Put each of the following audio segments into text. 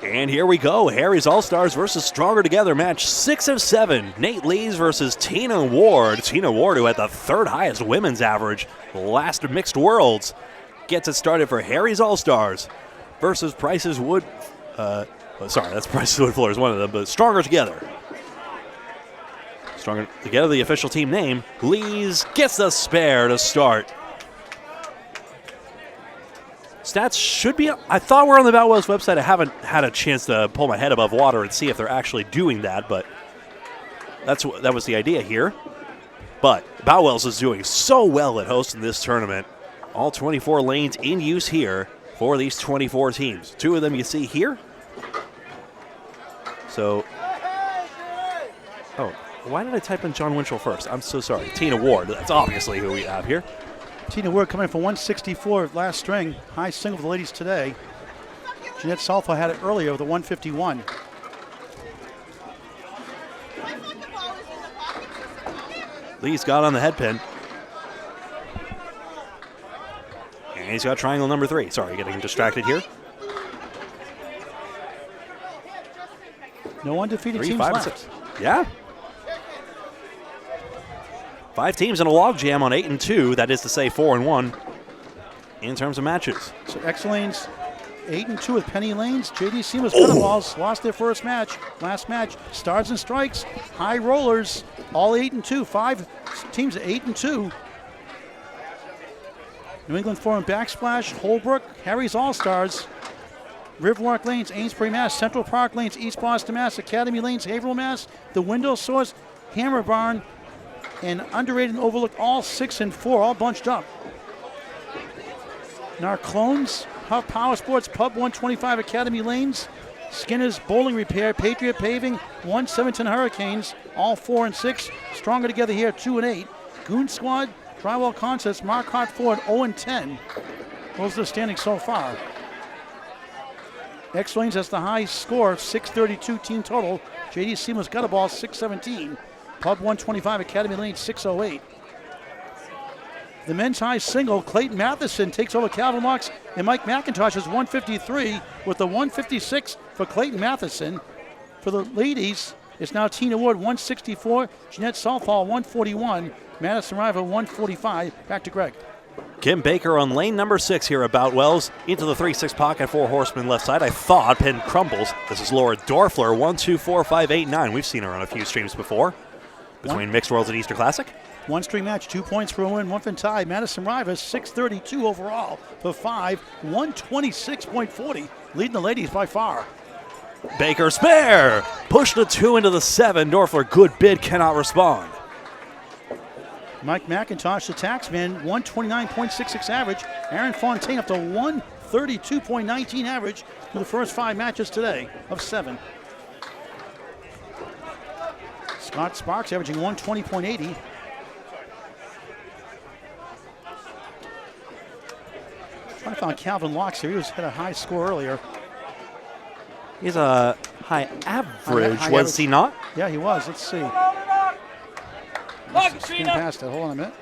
And here we go. Harry's All-Stars versus Stronger Together match 6 of 7. Nate Lees versus Tina Ward. Tina Ward, who had the third highest women's average last Mixed Worlds, gets it started for Harry's All-Stars versus Price's Wood. That's Price's Wood Floor is one of them, but Stronger Together. Stronger Together, the official team name. Lees gets the spare to start. Stats should be, I thought we're on the Boutwell's website. I haven't had a chance to pull my head above water and see if they're actually doing that, but that was the idea here. But Boutwell's is doing so well at hosting this tournament. All 24 lanes in use here for these 24 teams. 2 of them you see here. So, why did I type in John Winchell first? I'm so sorry. Tina Ward, that's obviously who we have here. Tina Ward coming in for 164 last string. High single for the ladies today. Jeanette Salfo had it earlier with a 151. Lee's got on the head pin. And he's got triangle number 3. Sorry, getting distracted here. No undefeated 3, teams 5, left. 6. Yeah. 5 teams in a log jam on 8 and 2. That is to say 4 and 1 in terms of matches. So X Lanes 8 and 2 with Penny Lanes. JD Seamless Cuttaballs lost their first match. Last match. Stars and Strikes. High Rollers. All 8 and 2. 5 teams at 8 and 2. New England Forum Backsplash. Holbrook. Harry's All-Stars. Riverwalk Lanes. Amesbury, Mass. Central Park Lanes. East Boston, Mass. Academy Lanes. Haverhill, Mass. The Window Source. Hammer Barn. And underrated and overlooked, all 6 and 4, all bunched up. Narclones, Huff Power Sports, Pub 125 Academy Lanes, Skinner's Bowling Repair, Patriot Paving, 117 Hurricanes, all 4 and 6. Stronger Together here, 2 and 8. Goon Squad, Drywall Concepts, Marquardt Ford, 0 and 10. Those are the standings so far. X Lanes has the high score, 632 team total. JD Seamless Gutterball, 617. Pub 125 Academy Lane 608. The men's high single, Clayton Matheson takes over Calvin Locks, and Mike McIntosh is 153 with the 156 for Clayton Matheson. For the ladies, it's now Tina Ward 164, Jeanette Salfall 141, Madison Rival 145. Back to Greg. Kim Baker on lane number 6 here at Boutwell's. Into the 3-6 pocket, 4 horsemen left side. I thought pin crumbles. This is Laura Doerfler, 1, 2, 4, 5, 8, 9. We've seen her on a few streams before. Between Mixed Worlds and Easter Classic. 1 string match, 2 points for a win, 1 for tie. Madison Rivas, 632 overall for 5, 126.40. Leading the ladies by far. Baker spare. Push the 2 into the 7. Doerfler, good bid, cannot respond. Mike McIntosh, the taxman, 129.66 average. Aaron Fontaine up to 132.19 average for the first 5 matches today of 7. Scott Sparks averaging 120.80. Trying to find Calvin Locks here. He had a high score earlier. He's a high average, was he not? Yeah, he was. Let's see. Skin past it. Hold on a minute.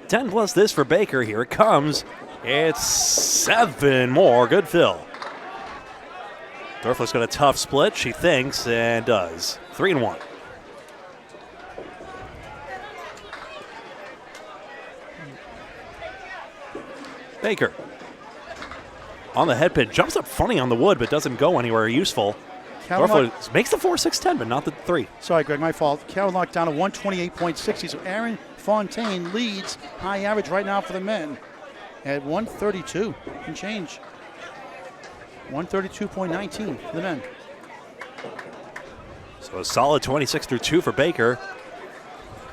10 plus this for Baker. Here it comes. It's 7 more. Good fill. Doerfler's got a tough split, she thinks, and does. 3 and 1. Baker on the head pin, jumps up funny on the wood, but doesn't go anywhere useful. Doerfler makes the 4-6-10, but not the 3. Sorry, Greg, my fault. Calvin Locke down to 128.60, so Aaron Fontaine leads high average right now for the men at 132 and change. 132.19 for the men. So a solid 26 through 2 for Baker.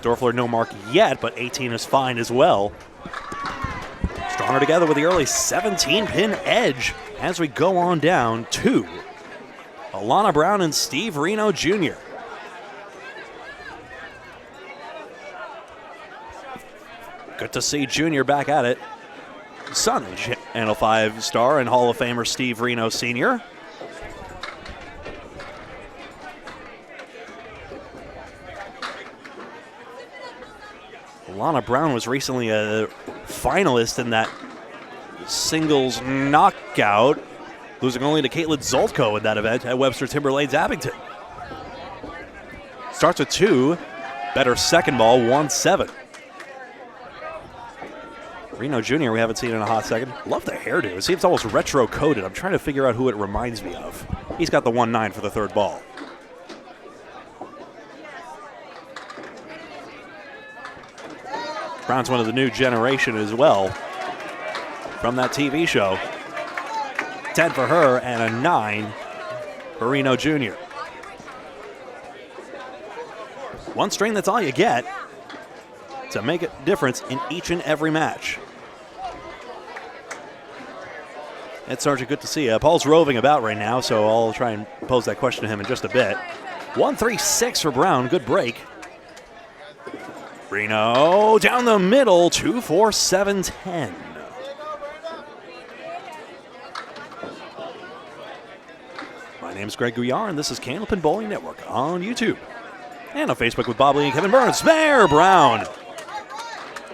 Doerfler no mark yet, but 18 is fine as well. Stronger Together with the early 17-pin edge as we go on down to Alana Brown and Steve Renaud Jr. Good to see Jr. back at it. Son of Channel 5 star and Hall of Famer Steve Renaud Sr. Alana Brown was recently a finalist in that singles knockout losing only to Caitlin Zoltko in that event at Webster Timberlane's Abington. Starts with 2, better second ball, 1-7. Renaud Jr. we haven't seen in a hot second. Love the hairdo. It seems almost retro-coded. I'm trying to figure out who it reminds me of. He's got the 1-9 for the third ball. Brown's one of the new generation as well from that TV show. 10 for her and a 9 for Renaud Jr. One string, that's all you get to make a difference in each and every match. Ed Sargent, good to see you. Paul's roving about right now, so I'll try and pose that question to him in just a bit. 1-3-6 for Brown, good break. Renaud down the middle, 2-4-7-10. My name's Greg Gouillart, and this is Candlepin Bowling Network on YouTube. And on Facebook with Bob Lee and Kevin Burns. Spare Brown.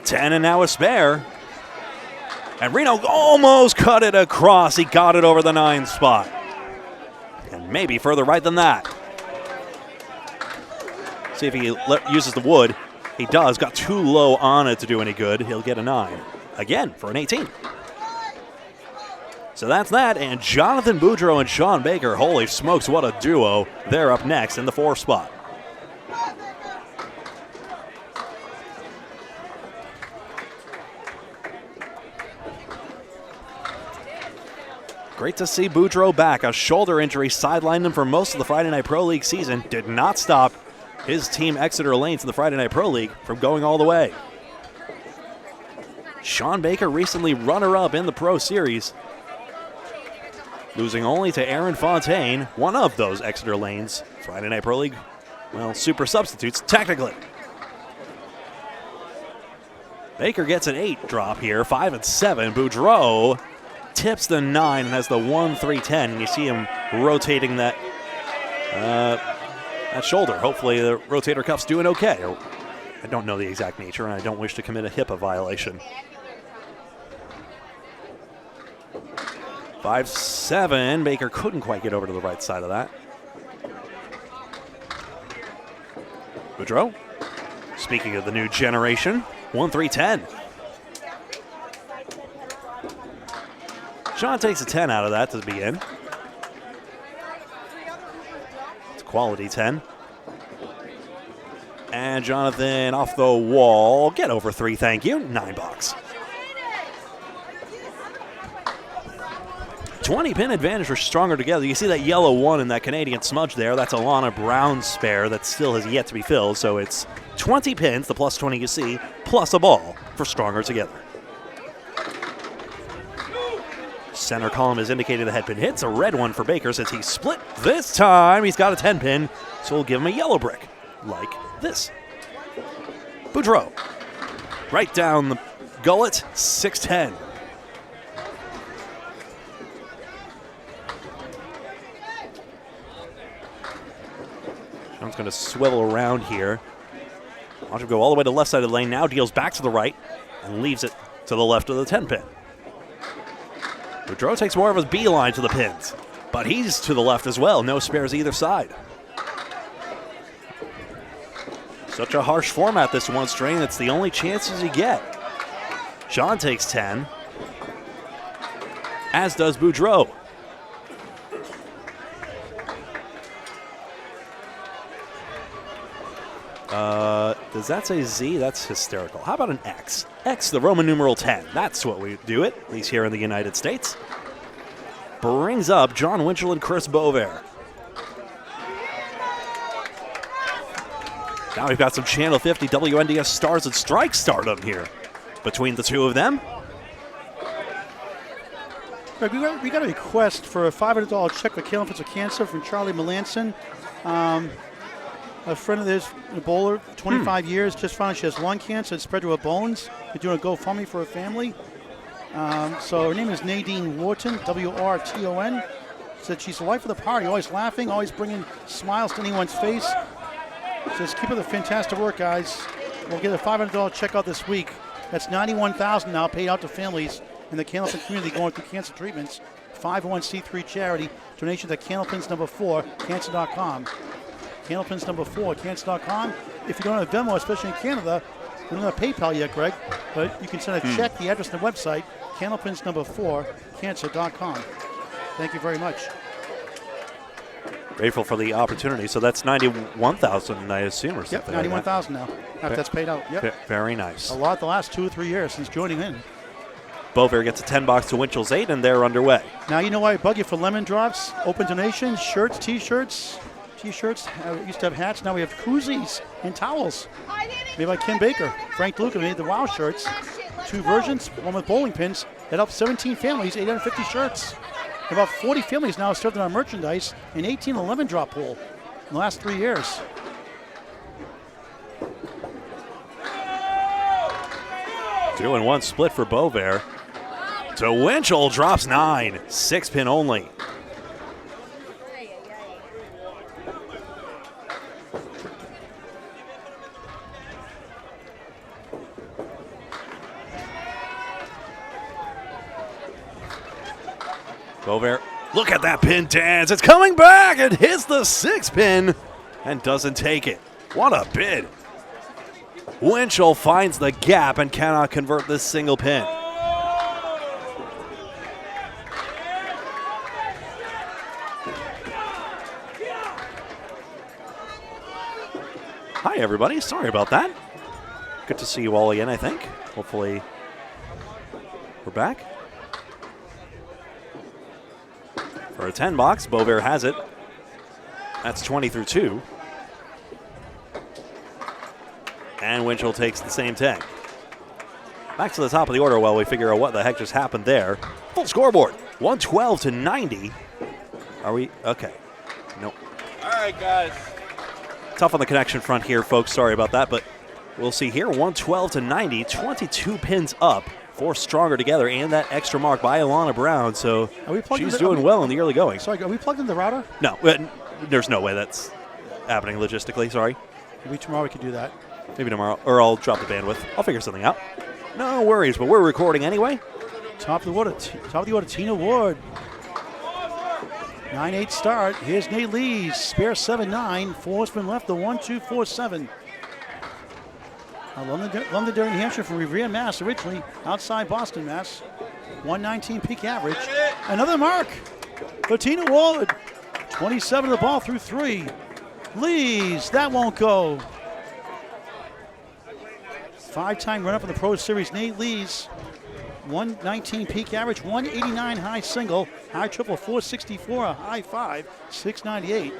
10 and now a spare. And Renaud almost cut it across. He got it over the 9 spot. And maybe further right than that. See if he uses the wood. He does. Got too low on it to do any good. He'll get a 9. Again for an 18. So that's that. And Jonathan Boudreau and Shawn Baker. Holy smokes, what a duo. They're up next in the 4 spot. Great to see Boudreau back. A shoulder injury sidelined him for most of the Friday Night Pro League season. Did not stop his team Exeter Lanes in the Friday Night Pro League from going all the way. Shawn Baker recently runner-up in the Pro Series, losing only to Aaron Fontaine, one of those Exeter Lanes Friday Night Pro League, well, super substitutes, technically. Baker gets an 8 drop here, 5 and 7. Boudreau tips the 9 and has the 1-3-10, and you see him rotating that shoulder. Hopefully the rotator cuff's doing okay. I don't know the exact nature, and I don't wish to commit a HIPAA violation. 5-7. Baker couldn't quite get over to the right side of that. Boudreau, speaking of the new generation, 1-3-10. Shawn takes a 10 out of that to begin. It's a quality 10. And Jonathan off the wall. Get over 3, thank you. $9. 20 pin advantage for Stronger Together. You see that yellow 1 in that Canadian smudge there. That's Alana Brown's spare that still has yet to be filled. So it's 20 pins, the plus 20 you see, plus a ball for Stronger Together. Center column is indicating the head pin hits. A red one for Baker since he split this time. He's got a 10 pin, so we'll give him a yellow brick like this. Boudreau, right down the gullet, 6-10. Shawn's going to swivel around here. Watch him go all the way to the left side of the lane. Now deals back to the right and leaves it to the left of the 10 pin. Boudreau takes more of his beeline to the pins, but he's to the left as well. No spares either side. Such a harsh format, this one string. It's the only chances you get. Shawn takes 10, as does Boudreau. Does that say Z? That's hysterical. How about an X? X, the Roman numeral 10. That's what we do it, at least here in the United States. Brings up John Winchell and Chris Boisvert. Now we've got some Channel 50 WNDS Stars and Strikes stardom here between the two of them. Greg, we got a request for a $500 check for Candlepin for Cancer from Charlie Melanson. A friend of theirs, a bowler, 25 years, just found out she has lung cancer. It spread to her bones. They're doing a GoFundMe for her family. So her name is Nadine Wharton, W-R-T-O-N. Said she's the life of the party, always laughing, always bringing smiles to anyone's face. Says keep up the fantastic work, guys. We'll get a $500 check out this week. That's $91,000 now paid out to families in the Candlepin community going through cancer treatments. 501c3 charity. Donations at Candlepins number 4, cancer.com. Candlepins number 4, cancer.com. If you don't have Venmo, especially in Canada, we don't have PayPal yet, Greg, but you can send a check, the address on the website, Candlepins number 4, cancer.com. Thank you very much. Grateful for the opportunity. So that's $91,000, I assume, or something. Yep, $91,000 now. After that's paid out. Yep. Very nice. A lot the last 2 or 3 years since joining in. Boisvert gets a 10 box to Winchell's 8, and they're underway. Now you know why I bug you for lemon drops, open donations, shirts, T-shirts. T-shirts. We used to have hats. Now we have koozies and towels. Made by Ken Baker. Frank Luca made the WOW shirts. 2 versions, one with bowling pins. That helped 17 families, 850 shirts. About 40 families now served in our merchandise, and 18 lemon drop pool in the last 3 years. Two and one split for Boisvert. To Winchell, drops 9. 6-pin only. Boisvert, look at that pin dance. It's coming back. It hits the 6-pin and doesn't take it. What a bid. Winchell finds the gap and cannot convert this single pin. Hi, everybody. Sorry about that. Good to see you all again, I think. Hopefully we're back. For a 10 box, Boisvert has it. That's 20 through 2. And Winchell takes the same 10. Back to the top of the order while we figure out what the heck just happened there. Full scoreboard, 112 to 90. Are we? Okay. Nope. All right, guys. Tough on the connection front here, folks. Sorry about that, but we'll see here. 112 to 90, 22 pins up. 4 stronger together, and that extra mark by Alana Brown. So she's doing well in the early going. Sorry, are we plugged in the router? No, there's no way that's happening logistically. Sorry. Maybe tomorrow we could do that. Maybe tomorrow, or I'll drop the bandwidth. I'll figure something out. No worries, but we're recording anyway. Top of the order, Tina Ward. 9-8 start. Here's Nate Lees. Spare 7-9. 4 spin left. The 1-2-4-7. Londonderry, New Hampshire from Revere, Mass. Originally outside Boston, Mass. 119 peak average. Another mark for Tina Ward. 27 of the ball through 3. Lees, that won't go. 5-time run-up in the Pro Series, Nate Lees. 119 peak average, 189 high single, high triple 464, a high 5, 698.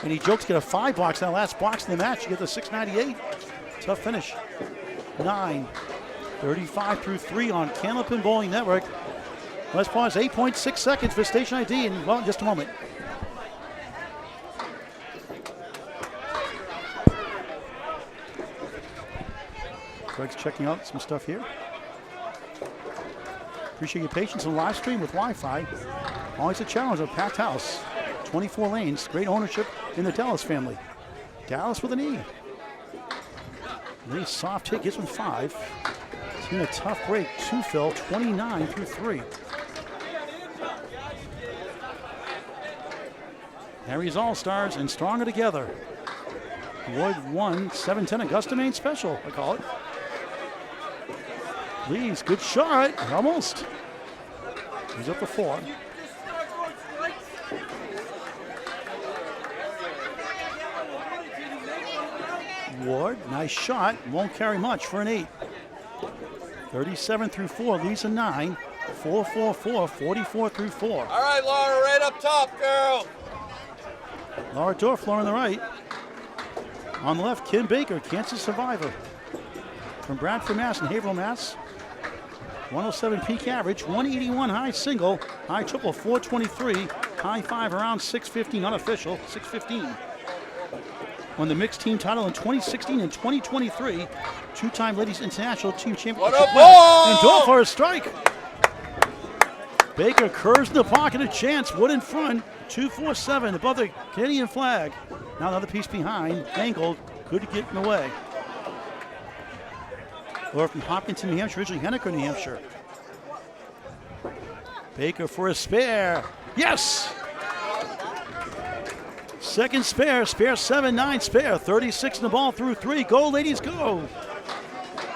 And he joked to get a 5 box in that last box in the match. You get the 698. Tough finish. 9, 35 through 3 on Candlepin Bowling Network. Let's pause 8.6 seconds for station ID in, well, in just a moment. Greg's checking out some stuff here. Appreciate your patience on live stream with Wi-Fi. Always a challenge of packed house. 24 lanes, great ownership in the Dallas family. Dallas with an E. Nice soft hit, gets him 5. It's been a tough break. 2 fill, 29 through 3. Harry's All-Stars and stronger together. Lloyd 1, 7-10 Augusta Main Special, I call it. Lees, good shot, almost. He's up to 4. Ward, nice shot, won't carry much for an 8. 37 through 4, leads a 9. 4-4-4, 44 through 4. All right, Laura, right up top, girl. Laura Doerfler on the right. On the left, Kim Baker, cancer survivor. From Bradford, Mass. and Haverhill, Mass. 107 peak average, 181 high single, high triple 423, high 5 around 615, unofficial 615. Won the mixed team title in 2016 and 2023. 2-time Ladies International Team Championship winner. And Doerfler a strike. Baker curves in the pocket, a chance. Wood in front, 2-4-7 above the Canadian flag. Now another piece behind, angled, could get in the way. Laura from Hopkinton, New Hampshire, originally Henniker, New Hampshire. Baker for a spare. Yes! Second spare, spare 7-9, spare 36 in the ball through 3. Go, ladies, go!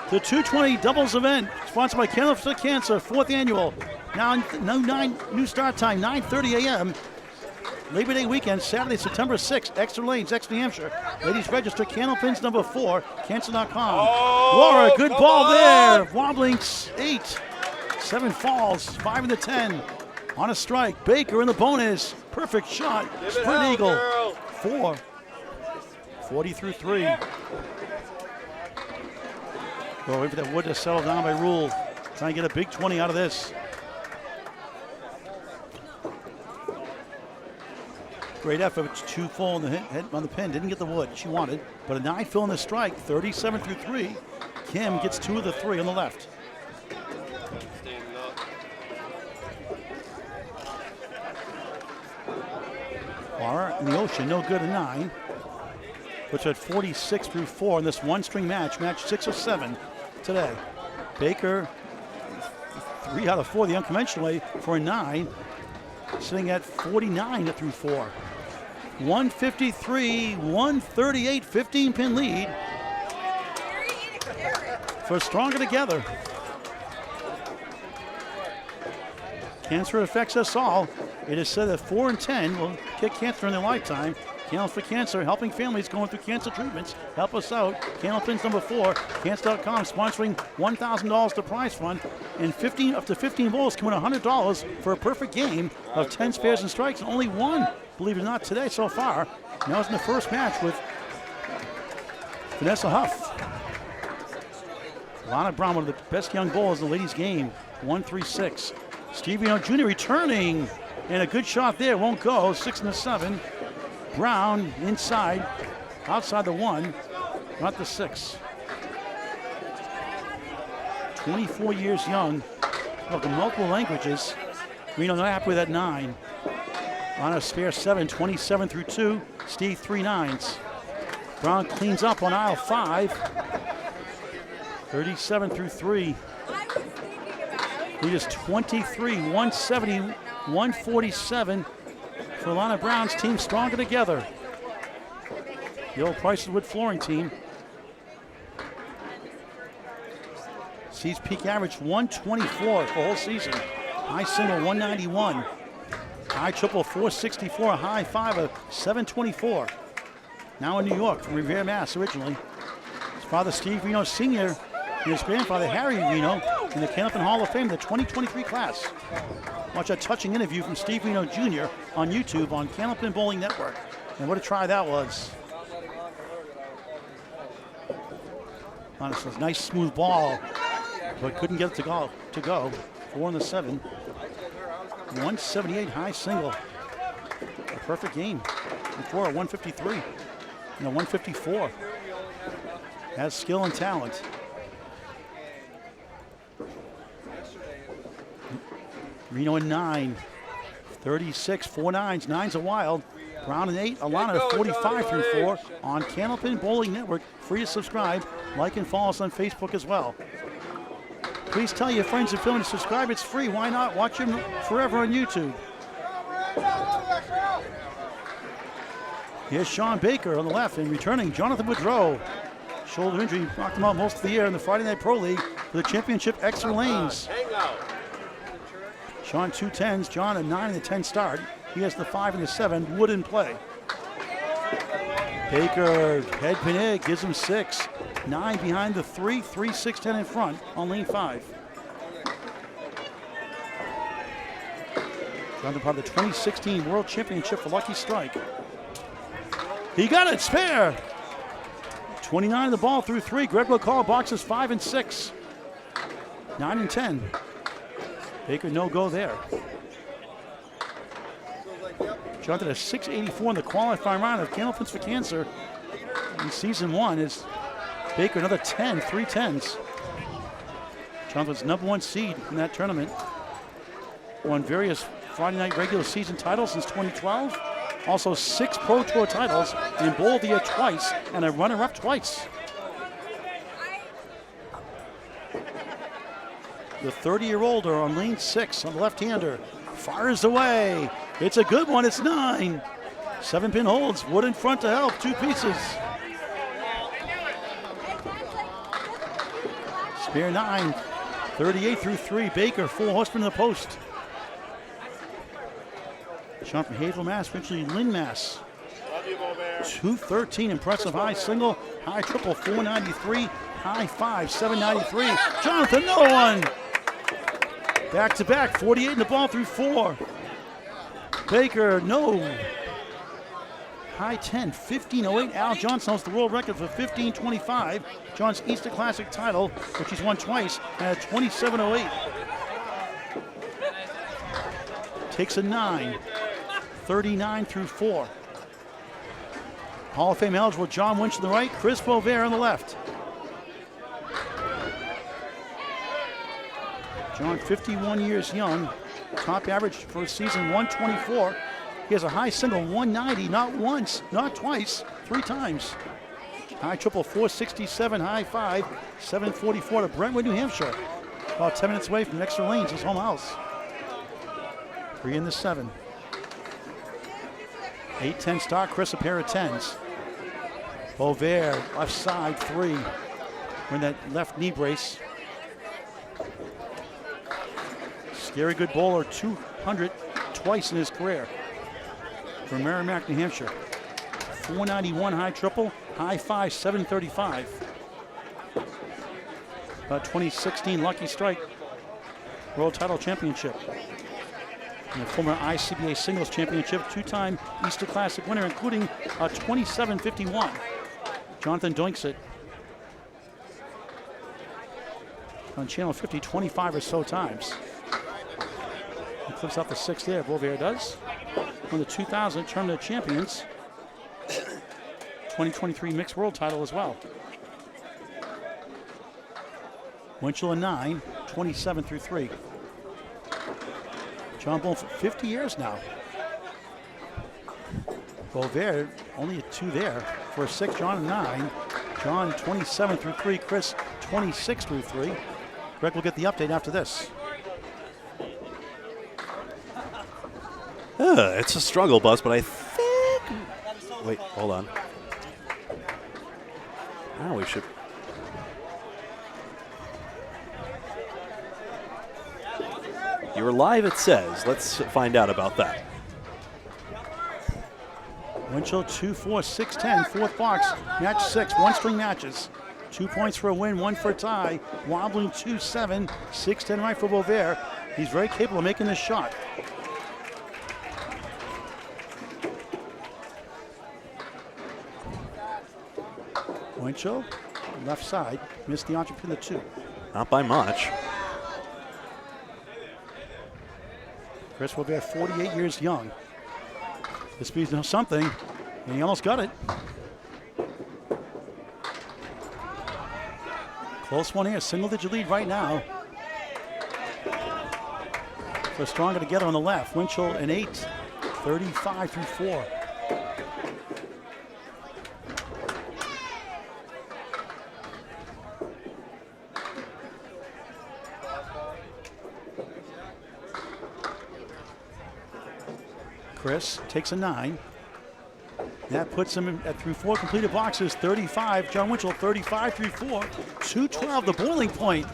The 220 doubles event, sponsored by Candlepin Cancer, 4th annual. Now, new start time, 9:30 a.m. Labor Day weekend, Saturday, September 6th, Exeter Lanes, Exeter, New Hampshire. Ladies register, Candlepins number 4, cancer.com. Laura, good ball there. Wobbling 8. 7 falls, 5 in the 10. On a strike, Baker in the bonus. Perfect shot, sprint eagle. 4. 40 through 3. Go wait for that wood to settle down by Rule. Trying to get a big 20 out of this. Great effort, 2 full on the hit on the pin. Didn't get the wood she wanted, but a 9 fill in the strike, 37 through 3. Kim gets 2 of the 3 on the left. Lara in the ocean, no good at 9. Which at 46 through 4 in this one-string match 6 of 7 today. Baker, 3 out of 4 the unconventional way for a 9, sitting at 49 through 4. 153, 138, 15-pin lead for Stronger Together. Cancer affects us all. It is said that 4 in 10 will get cancer in their lifetime. Candlepin Cancer, helping families going through cancer treatments. Help us out. Candlepins number 4, cancer.com, sponsoring $1,000 to prize fund, and up to 15 bowls can win $100 for a perfect game of 10 spares and strikes. And only one, believe it or not, today so far. Now it's in the first match with Vanessa Huff. Alana Brown, one of the best young bowlers in the ladies' game. 1-3-6. Steve Renaud Jr. returning, and a good shot there. Won't go. 6 and a 7. Brown inside, outside the 1, not the 6. 24 years young, spoken multiple languages. Reno not happy with that 9. On a spare 7, 27 through 2. Steve 3 9s. Brown cleans up on aisle 5. 37 through 3. He is 23, 170, 147. For Alana Brown's team, Stronger Together. The old Price's Wood flooring team. Sees peak average 124 for the whole season. High single 191. High triple 464. High 5 of 724. Now in New York from Revere, Mass. Originally. His father Steve Renaud Sr. and his grandfather Harry Renaud in the Candlepin Hall of Fame, the 2023 class. Watch a touching interview from Steve Renaud Jr. on YouTube on Candlepin Bowling Network. And what a try that was. Honestly, nice smooth ball, but couldn't get it to go. 4 in the 7. 178 high single. A perfect game. Before 153. 154. Has skill and talent. Reno in 9, 36, 4 9s, 9's a wild. Brown in 8, Alana 45 through 4 on Candlepin Bowling Network. Free to subscribe, like and follow us on Facebook as well. Please tell your friends and family to subscribe. It's free. Why not? Watch him forever on YouTube. Here's Shawn Baker on the left and returning Jonathan Boudreau. Shoulder injury knocked him out most of the year in the Friday Night Pro League for the championship Exeter Lanes. Shawn 2 10s, John a 9 and a 10 start. He has the 5 and the 7, wood in play. Baker, head pin egg, gives him 6. 9 behind the 3, 3, 6, 10 in front on lane 5. Jonathan part of the 2016 World Championship for Lucky Strike. He got it, spare. 29 the ball through 3. Greg will call boxes 5 and 6. 9 and 10. Baker no go there. Jonathan a 684 in the qualifying round of Candlepins for Cancer in season 1. Is Baker another 10, 3 10s. Jonathan's #1 seed in that tournament. Won various Friday night regular season titles since 2012. Also 6 Pro Tour titles, and bowled the year twice, and a runner-up twice. the 30-year-older on lane 6 on the left-hander. Fires away. It's a good one. It's 9. 7-pin holds. Wood in front to help. 2 pieces. Spare 9. 38 through 3. Baker, 4 horsemen in the post. Shawn from Haverhill, Mass. Winchell, Lynn, Mass. 213. Impressive high single. High triple, 493. High 5, 793. Jonathan, no one. Back to back, 48 in the ball through 4. Baker, no. High 10, 1508. Al Johnson holds the world record for 1525. John's Easter Classic title, which he's won twice, at 2708. Takes a 9, 39 through 4. Hall of Fame eligible John Winchell on the right, Chris Boisvert on the left. John, 51 years young. Top average for a season, 124. He has a high single, 190, not once, not twice, 3 times. High triple, 467, high 5, 744 to Brentwood, New Hampshire. About 10 minutes away from extra lanes, his home house. 3 in the 7. 8-10 start, Chris a pair of 10s. Boisvert, left side, 3. Wearing that left knee brace. Scary good bowler, 200 twice in his career. From Merrimack, New Hampshire. 491 high triple, high 5, 735. About 2016 Lucky Strike World Title Championship. And a former ICBA Singles Championship, 2-time Easter Classic winner, including a 2751. Jonathan doinks it. On channel 50, 25 or so times. He clips out the 6 there, Boisvert does. Won the 2000 Tournament of Champions. 2023 Mixed World title as well. Winchell a 9, 27 through 3. John Bull for 50 years now. Boisvert, only a 2 there. For a 6, John a 9. John 27 through 3, Chris 26 through 3. Greg will get the update after this. It's a struggle bus, but I think... Wait, hold on. Now we should... You're live, it says. Let's find out about that. Winchell 2-4, 6-10, 4th box, match 6, 1-string matches. 2 points for a win, 1 for a tie. Wobbling 2-7, 6-10 right for Boisvert. He's very capable of making this shot. Winchell, left side, missed the entree pin the 2. Not by much. Chris Boisvert, 48 years young. This means something, and he almost got it. Close one here, single-digit lead right now. For Stronger together on the left. Winchell an 8, 35 through 4. Chris takes a 9. That puts him at through 4 completed boxes, 35. John Winchell, 35 through 4. 212, the boiling point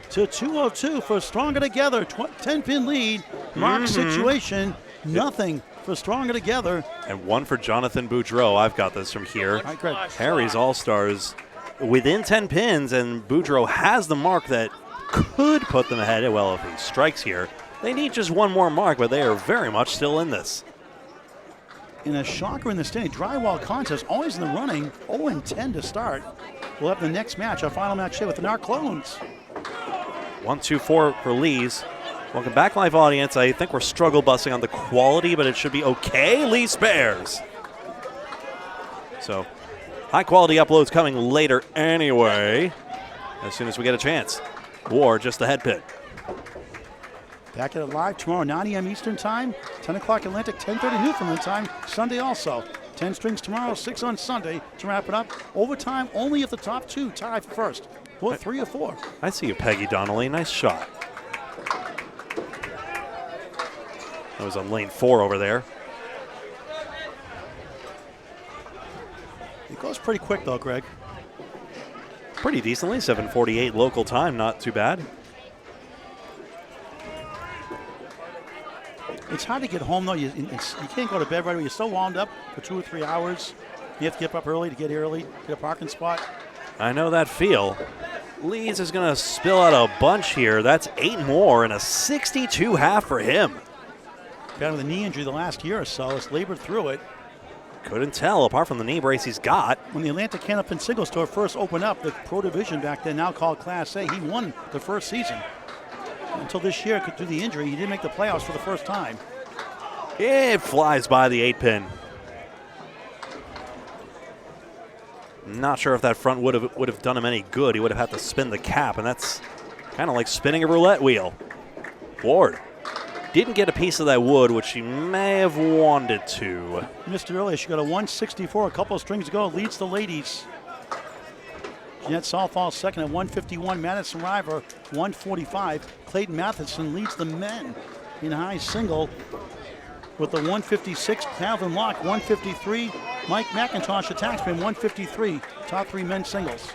to 202 for Stronger Together. 10-pin lead. Mark situation, nothing for Stronger Together. And 1 for Jonathan Boudreau. I've got this from here. All right, Greg. Harry's All-Stars within 10 pins, and Boudreau has the mark that could put them ahead. Well, if he strikes here, they need just 1 more mark, but they are very much still in this. In a shocker in the standing, drywall contest, always in the running, 0-10 to start. We'll have the next match, our final match here with the Narc Clones. 1-2-4 for Lee's. Welcome back, live audience. I think we're struggle busing on the quality, but it should be okay. Lee spares. So, high quality uploads coming later anyway, as soon as we get a chance. Or just the head pit. Back at it live tomorrow, 9 a.m. Eastern Time, 10 o'clock Atlantic, 10:30 Newfoundland Time, Sunday also. 10 strings tomorrow, 6 on Sunday to wrap it up. Overtime only if the top 2 tie for first. Or 3 or 4. I see you, Peggy Donnelly. Nice shot. That was on lane 4 over there. It goes pretty quick, though, Greg. Pretty decently, 7:48 local time, not too bad. It's hard to get home, though. You can't go to bed right away. You're so wound up for 2 or 3 hours. You have to get up early to get here early, get a parking spot. I know that feel. Leeds is going to spill out a bunch here. That's 8 more and a 62 half for him. Bad with a knee injury the last year or so. He's labored through it. Couldn't tell, apart from the knee brace he's got. When the Atlanta Candlepin Single Store first opened up, the Pro Division back then, now called Class A, he won the first season. Until this year, due to the injury, he didn't make the playoffs for the first time. It flies by the 8-pin. Not sure if that front would have done him any good. He would have had to spin the cap, and that's kind of like spinning a roulette wheel. Ward didn't get a piece of that wood, which she may have wanted to. Missed it earlier. She got a 164 a couple of strings ago. Leads the ladies. Jeanette Salfall second at 151. Madison River 145. Clayton Matheson leads the men in high single with the 156. Calvin Locke 153. Mike McIntosh, the taxman, 153. Top 3 men's singles.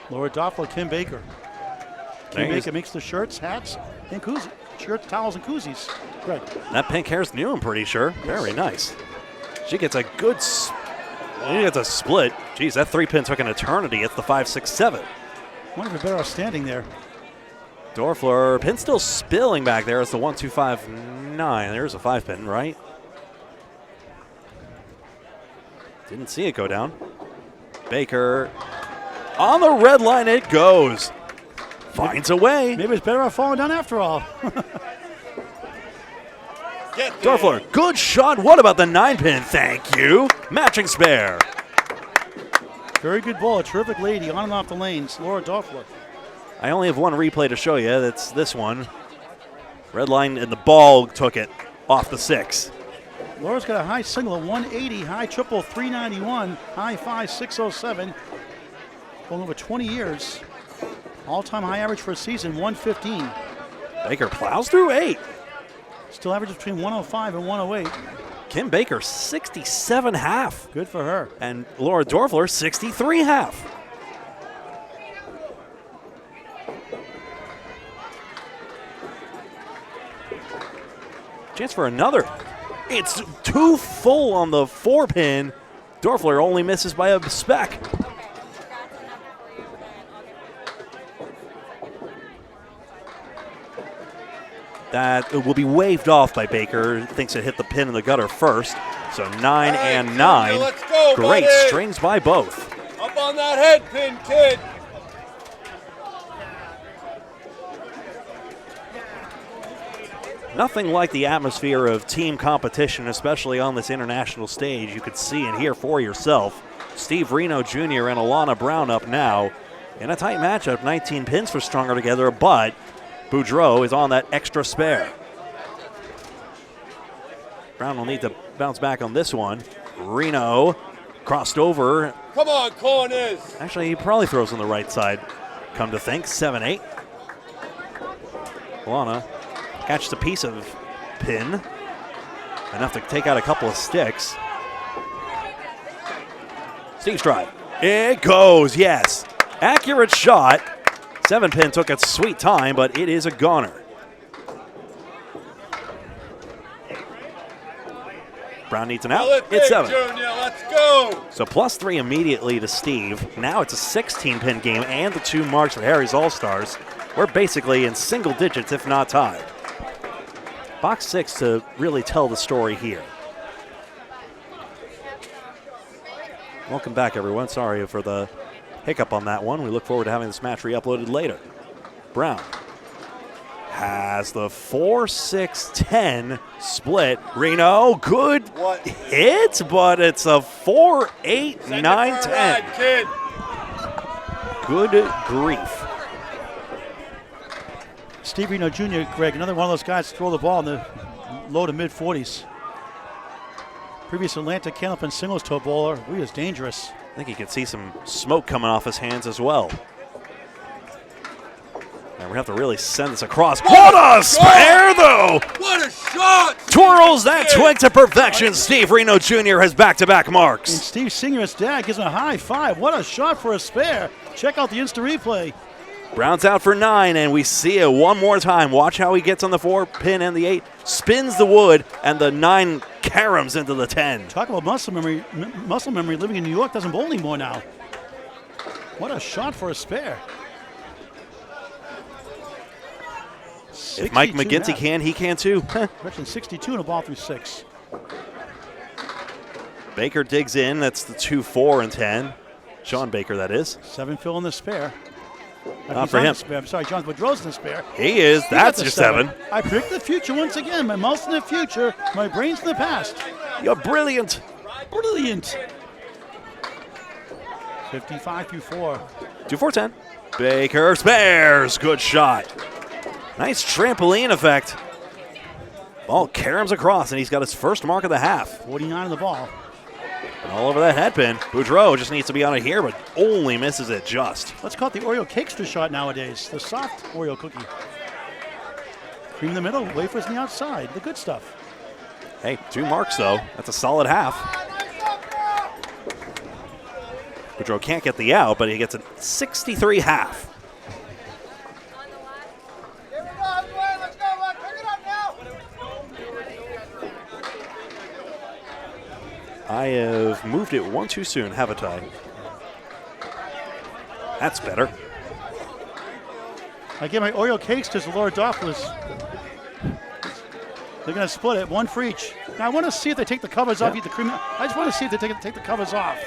Laura Doerfler, Kim Baker. Kim Baker makes the shirts, hats, and koozies. Shirts, towels, and koozies. Greg. That pink hair's new, I'm pretty sure. Very nice. She gets a good split. Geez, that 3-pin took an eternity. It's the 5, 6, 7. One of the better standing there. Doerfler, pin still spilling back there. It's the 1, 2, 5, 9. There's a 5-pin, right? Didn't see it go down. Baker. On the red line it goes. Finds a way. Maybe it's better off falling down after all. Doerfler, good shot. What about the 9-pin? Thank you. Matching spare. Very good ball. A terrific lady on and off the lanes. Laura Doerfler. I only have one replay to show you. That's this one. Red line and the ball took it off the 6. Laura's got a high single of 180, high triple 391, high 5 607. Going over 20 years. All-time high average for a season, 115. Baker plows through 8. Still averages between 105 and 108. Kim Baker, 67 half. Good for her. And Laura Doerfler, 63 half. Chance for another. It's too full on the 4-pin. Doerfler only misses by a speck. That will be waved off by Baker. Thinks it hit the pin in the gutter first. So 9 and 9. Let's go, Great buddy. strings by both. Up on that head pin, kid. Nothing like the atmosphere of team competition, especially on this international stage. You could see and hear for yourself. Steve Renaud Jr. and Alana Brown up now in a tight matchup. 19 pins for Stronger Together, but Boudreau is on that extra spare. Brown will need to bounce back on this one. Renaud crossed over. Come on, corners. Actually, he probably throws on the right side. Come to think, 7-8. Alana catches a piece of pin, enough to take out a couple of sticks. Steve's drive. It goes, yes. Accurate shot. 7-pin took its sweet time, but it is a goner. Brown needs an out. It's 7. Junior, let's go. So +3 immediately to Steve. Now it's a 16-pin game and the 2 marks for Harry's All-Stars. We're basically in single digits, if not tied. Box 6 to really tell the story here. Welcome back, everyone. Sorry for the hiccup on that one. We look forward to having this match re-uploaded later. Brown has the 4-6-10 split. Renaud, good hit, but it's a 4-8-9-10. Kid. Good grief. Steve Renaud Jr., Greg, another one of those guys to throw the ball in the low to mid-40s. Previous Atlanta Candlepin singles toe bowler. He is dangerous. I think you can see some smoke coming off his hands as well. And we have to really send this across. What a spare, though! What a shot! Twirls that twig to perfection. Steve Renaud Jr. has back-to-back marks. And Steve Singer's dad gives him a high five. What a shot for a spare. Check out the instant replay. Brown's out for 9, and we see it one more time. Watch how he gets on the 4-pin and the 8. Spins the wood, and the 9 caroms into the 10. Talk about muscle memory. Muscle memory. Living in New York doesn't bowl anymore now. What a shot for a spare. If Mike McGinty can, he can too. Richardson 62 and a ball through 6. Baker digs in. That's the 2, 4, and 10. Shawn Baker, that is. 7 fill in the spare. Not for him. I'm sorry, John Boudreau's in the spare. He is. That's your 7. I predict the future once again. My mouth's in the future. My brain's in the past. You're brilliant. Brilliant. 55 through 4. 2, 4, 10. Baker spares. Good shot. Nice trampoline effect. Ball caroms across, and he's got his first mark of the half. 49 on the ball. And all over that head pin. Boudreau just needs to be on it here, but only misses it just. Let's call it the Oreo Cakester shot nowadays. The soft Oreo cookie. Cream in the middle, wafers on the outside. The good stuff. Hey, 2 marks, though. That's a solid half. Boudreau can't get the out, but he gets a 63 half. I have moved it one too soon, haven't I? That's better. I give my Oreo cakes to Laura Doerfler's. They're going to split it, 1 for each. Now I want to see if they take the covers off. Eat the cream. I just want to see if they take the covers off.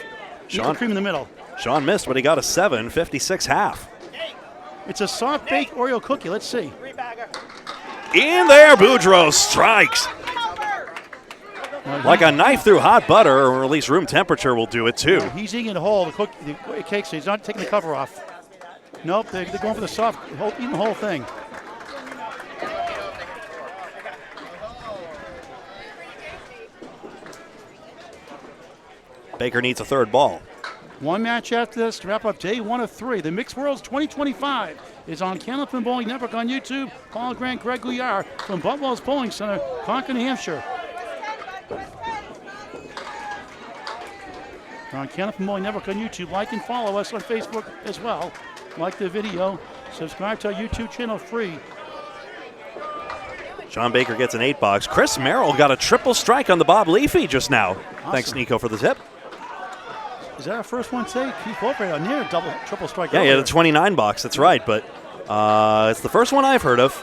Eat the cream in the middle. Shawn missed, but he got a 7, 56 half. It's a soft baked Oreo cookie. Let's see. In there, Boudreau strikes. Like a knife through hot butter, or at least room temperature will do it too. He's eating it whole, the cake, so he's not taking the cover off. Nope, they're going for the soft, eating the whole thing. Baker needs a 3rd ball. 1 match after this to wrap up day 1 of 3. The Mixed Worlds 2025 is on Candlepin Bowling Network on YouTube. Paul Grant, Greg Gouillart from Boutwell's Bowling Center, Concord, New Hampshire. We're on Candlepin Bowling Network on YouTube. Like and follow us on Facebook as well. Like the video. Subscribe to our YouTube channel free. Shawn Baker gets an 8 box. Chris Merrill got a triple strike on the Bob Leafy just now. Awesome. Thanks, Nico, for the tip. Is that our first one today? Keith Wolford on near triple strike. Yeah, he had a 29 box. That's right, but it's the first one I've heard of.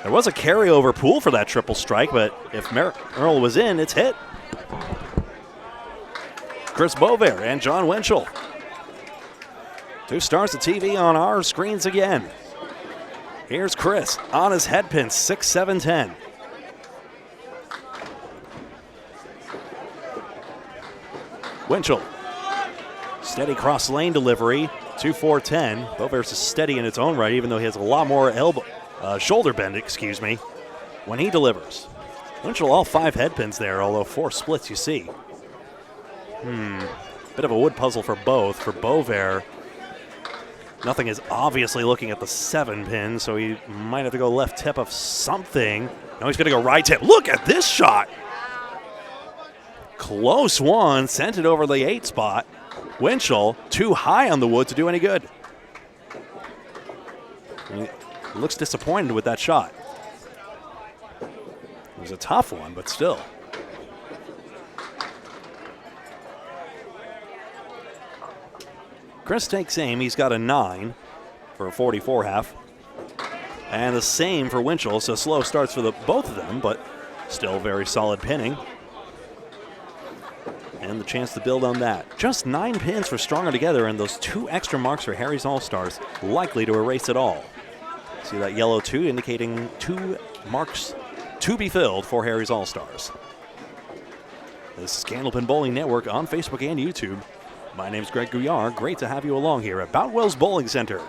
There was a carryover pool for that triple strike, but if Merrill was in, it's hit. Chris Boisvert and John Winchell. 2 stars of TV on our screens again. Here's Chris on his head pin, 6, 7, 10. Winchell. Steady cross lane delivery, 2, 4, 10. Boisvert's is steady in its own right, even though he has a lot more shoulder bend, when he delivers. Winchell all 5 head pins there, although 4 splits you see. Bit of a wood puzzle for both. For Boisvert, nothing is obviously looking at the 7 pin, so he might have to go left tip of something. No, he's going to go right tip. Look at this shot. Close one, sent it over the 8 spot. Winchell too high on the wood to do any good. He looks disappointed with that shot. It was a tough one, but still. Chris takes aim. He's got a 9 for a 44 half. And the same for Winchell, so slow starts for both of them, but still very solid pinning. And the chance to build on that. Just 9 pins for Stronger Together, and those 2 extra marks for Harry's All-Stars, likely to erase it all. See that yellow 2 indicating 2 marks to be filled for Harry's All-Stars. This is Candlepin Bowling Network on Facebook and YouTube. My name's Greg Gouillart. Great to have you along here at Boutwell's Bowling Center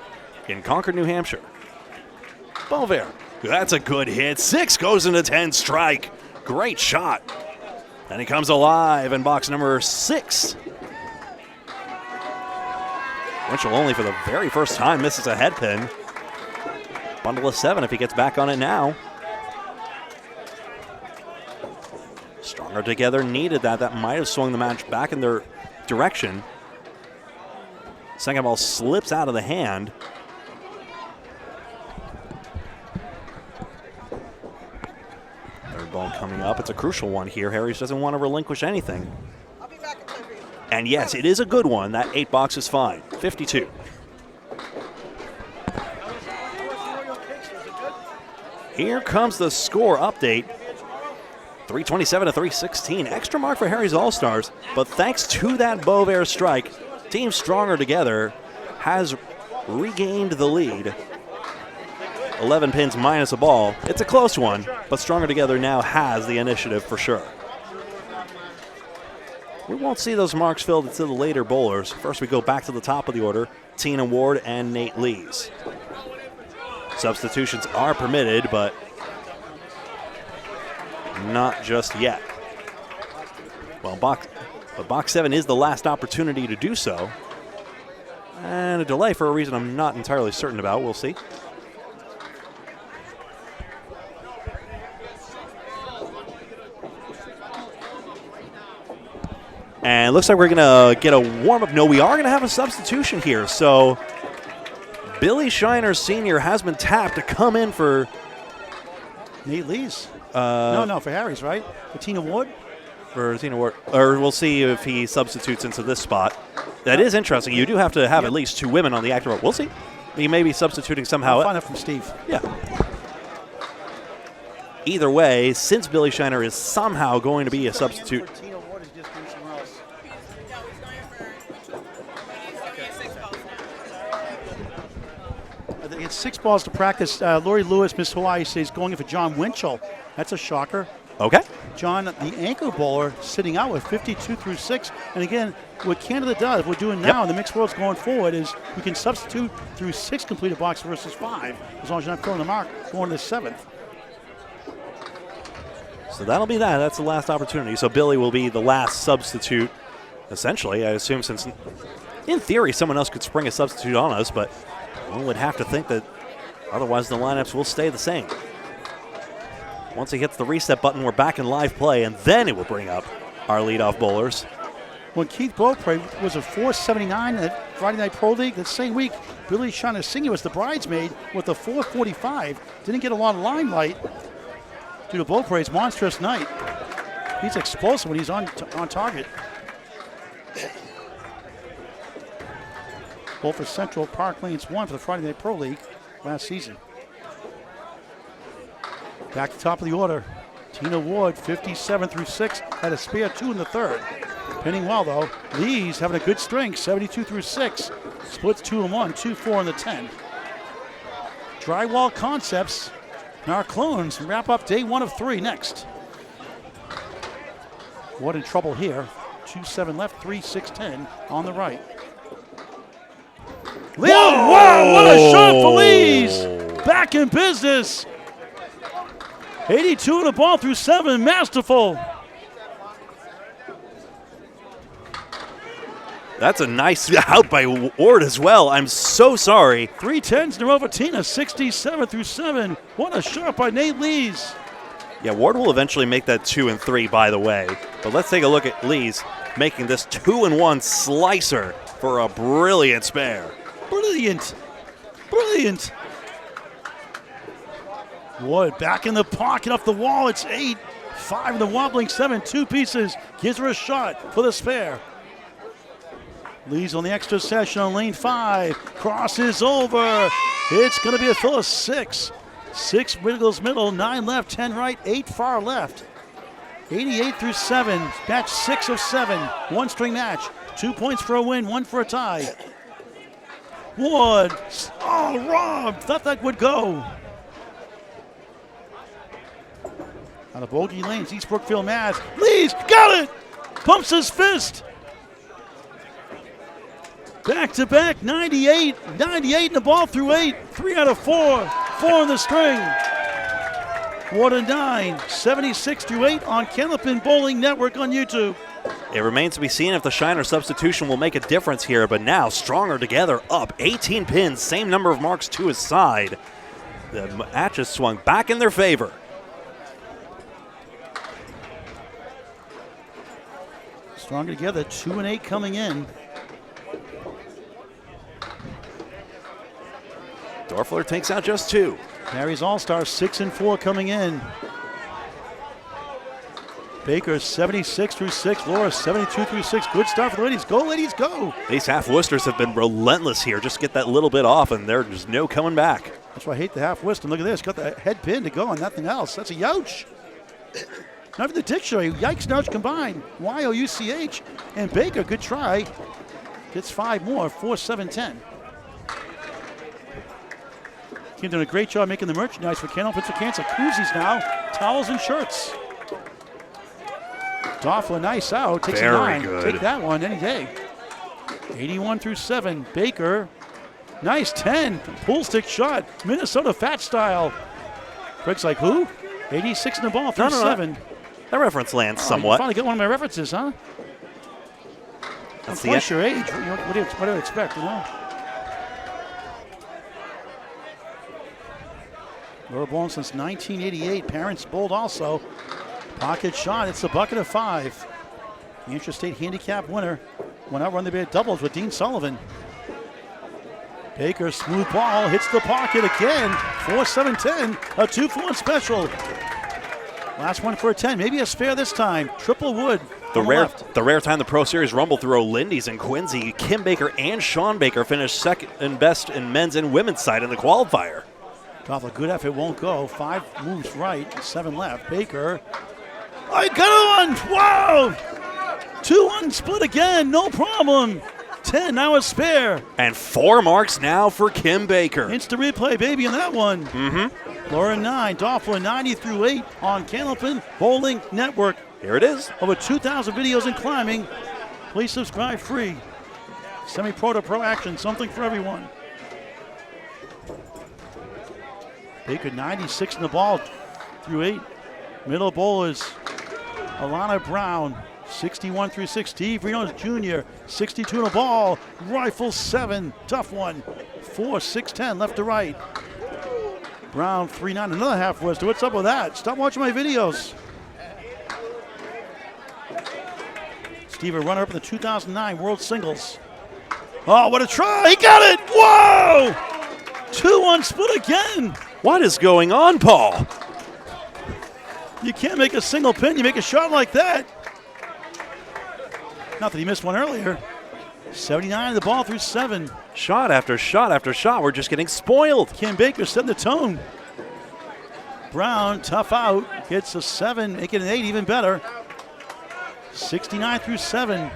in Concord, New Hampshire. Boisvert, that's a good hit. 6 goes into 10 strike. Great shot. And he comes alive in box number 6. Winchell only for the very first time misses a head pin. Bundle of 7 if he gets back on it now. Stronger Together needed that. That might have swung the match back in their direction. Second ball slips out of the hand. Third ball coming up. It's a crucial one here. Harries doesn't want to relinquish anything. And yes, it is a good one. That 8 box is fine. 52. Here comes the score update. 327 to 316. Extra mark for Harry's All-Stars. But thanks to that Boisvert strike, Team Stronger Together has regained the lead. 11 pins minus a ball. It's a close one, but Stronger Together now has the initiative for sure. We won't see those marks filled until the later bowlers. First, we go back to the top of the order. Tina Ward and Nate Lees. Substitutions are permitted, but not just yet. Well, box 7 is the last opportunity to do so. And a delay for a reason I'm not entirely certain about. We'll see. And it looks like we're going to get a warm-up. No, we are going to have a substitution here. So Billy Shiner Sr. has been tapped to come in for Nate Lees. No, for Harry's, right? For Tina Ward? For Tina Ward. Or we'll see if he substitutes into this spot. That is interesting. You do have to have at least 2 women on the active row. We'll see. He may be substituting somehow. I'll find out from Steve. Yeah. Either way, since Billy Shiner is somehow going to be a substitute. Tina Ward is just doing somewhere else. They get 6 balls to practice. Lori Lewis, Miss Hawaii, says going in for John Winchell. That's a shocker. Okay. John, the anchor bowler, sitting out with 52 through 6. And again, what Canada does, we're doing now in the mixed worlds going forward, is we can substitute through 6 completed boxes versus 5, as long as you're not filling the mark going to the 7th. So that'll be that. That's the last opportunity. So Billy will be the last substitute, essentially, I assume, since in theory someone else could spring a substitute on us, but one would have to think that otherwise the lineups will stay the same. Once he hits the reset button, we're back in live play, and then it will bring up our leadoff bowlers. When Keith Beaupre was a 479 at Friday Night Pro League, that same week, Billy Shiner Sr. was the bridesmaid with a 445. Didn't get a lot of limelight due to Beaupre's monstrous night. He's explosive when he's on target. Both for Central Park Lanes 1 for the Friday Night Pro League last season. Back to top of the order. Tina Ward, 57 through 6, had a spare 2 in the 3rd. Pinning well, though. Lee's having a good string, 72 through 6. Splits 2 and 1, 2-4 in the 10. Drywall Concepts and our clones wrap up day 1 of 3 next. Ward in trouble here. 2-7 left, 3-6-10 on the right. Leo, wow, what a shot for Lee's! Back in business. 82 in the ball through 7, masterful. That's a nice out by Ward as well. I'm so sorry. 3 10s in a row for Tina, 67 through 7. What a shot by Nate Lees. Yeah, Ward will eventually make that 2 and 3, by the way. But let's take a look at Lees making this 2 and 1 slicer for a brilliant spare. Brilliant. Brilliant. Ward back in the pocket off the wall. It's 8. 5 in the wobbling 7. 2 pieces. Gives her a shot for the spare. Lee's on the extra session on lane 5. Crosses over. It's going to be a fill of 6. 6 wiggles middle. 9 left. 10 right. 8 far left. 88 through 7. Match 6 of 7. 1 string match. 2 points for a win. 1 for a tie. Ward. Oh, Rob. Thought that would go. Out of bogey lanes, East Brookfield Mavs. Lees, got it! Pumps his fist. Back to back, 98. 98 in the ball through 8. 3 out of 4. 4 in the string. Ward a 9. 76 through 8 on Candlepin Bowling Network on YouTube. It remains to be seen if the Shiner substitution will make a difference here, but now Stronger Together up 18 pins, same number of marks to his side. The match has swung back in their favor. Stronger together, 2 and 8 coming in. Doerfler takes out just 2. Harry's All-Star 6 and 4 coming in. Baker 76 through 6. Laura 72 through 6. Good start for the ladies. Go, ladies, go. These half Worcesters have been relentless here. Just get that little bit off, and there's no coming back. That's why I hate the half Worcester. Look at this. Got the head pin to go and nothing else. That's a youch. Not even the dictionary. Yikes, nouch combined. Y-O-U-C-H. And Baker, good try. Gets 5 more. 4-7-10. Team doing a great job making the merchandise for Candlepin for Cancer. Koozies now. Towels and shirts. Doerfler, nice out. Takes Very a 9. good. Take that one any day. 81 through 7. Baker. Nice 10. Pull stick shot. Minnesota fat style. Greg's like, who? 86 in the ball through 7. That reference lands You somewhat. finally get one of my references, huh? That's Of course, your age. What do you expect, you know? Laura bowling since 1988. Parents bowled also. Pocket shot. It's a bucket of 5. The Interstate Handicap winner went out run the bid doubles with Dean Sullivan. Baker, smooth ball, hits the pocket again. 4-7-10, a 2-for-1 special. Last one for a 10, maybe a spare this time. Triple wood. The rare time the Pro Series rumble through O'Lindy's and Quincy, Kim Baker and Shawn Baker finished second and best in men's and women's side in the qualifier. Doerfler, good effort, won't go. 5 moves right, 7 left. Baker, I got one! Wow! 2-1 split again, no problem. 10, now a spare. And 4 marks now for Kim Baker. Instant replay, baby, on that one. Laura 9, Doerfler 90 through 8 on Candlepin Bowling Network. Here it is. Over 2,000 videos in climbing. Please subscribe free. Semi-pro to pro action, something for everyone. Baker 96 in the ball through 8. Middle bowlers, Alana Brown, 61 through 6. Steve Renaud Jr., 62 in the ball. Rifle 7, tough one. 4-6-10 left to right. Brown 3-9, another half Worcester. What's up with that? Stop watching my videos. Steve, a runner-up in the 2009 World Singles. Oh, what a try! He got it! Whoa! 2-1 split again. What is going on, Paul? You can't make a single pin. You make a shot like that. Not that he missed one earlier. 79 the ball through 7. Shot after shot after shot. We're just getting spoiled. Kim Baker setting the tone. Brown, tough out. Gets a 7, making an 8 even better. 69 through 7.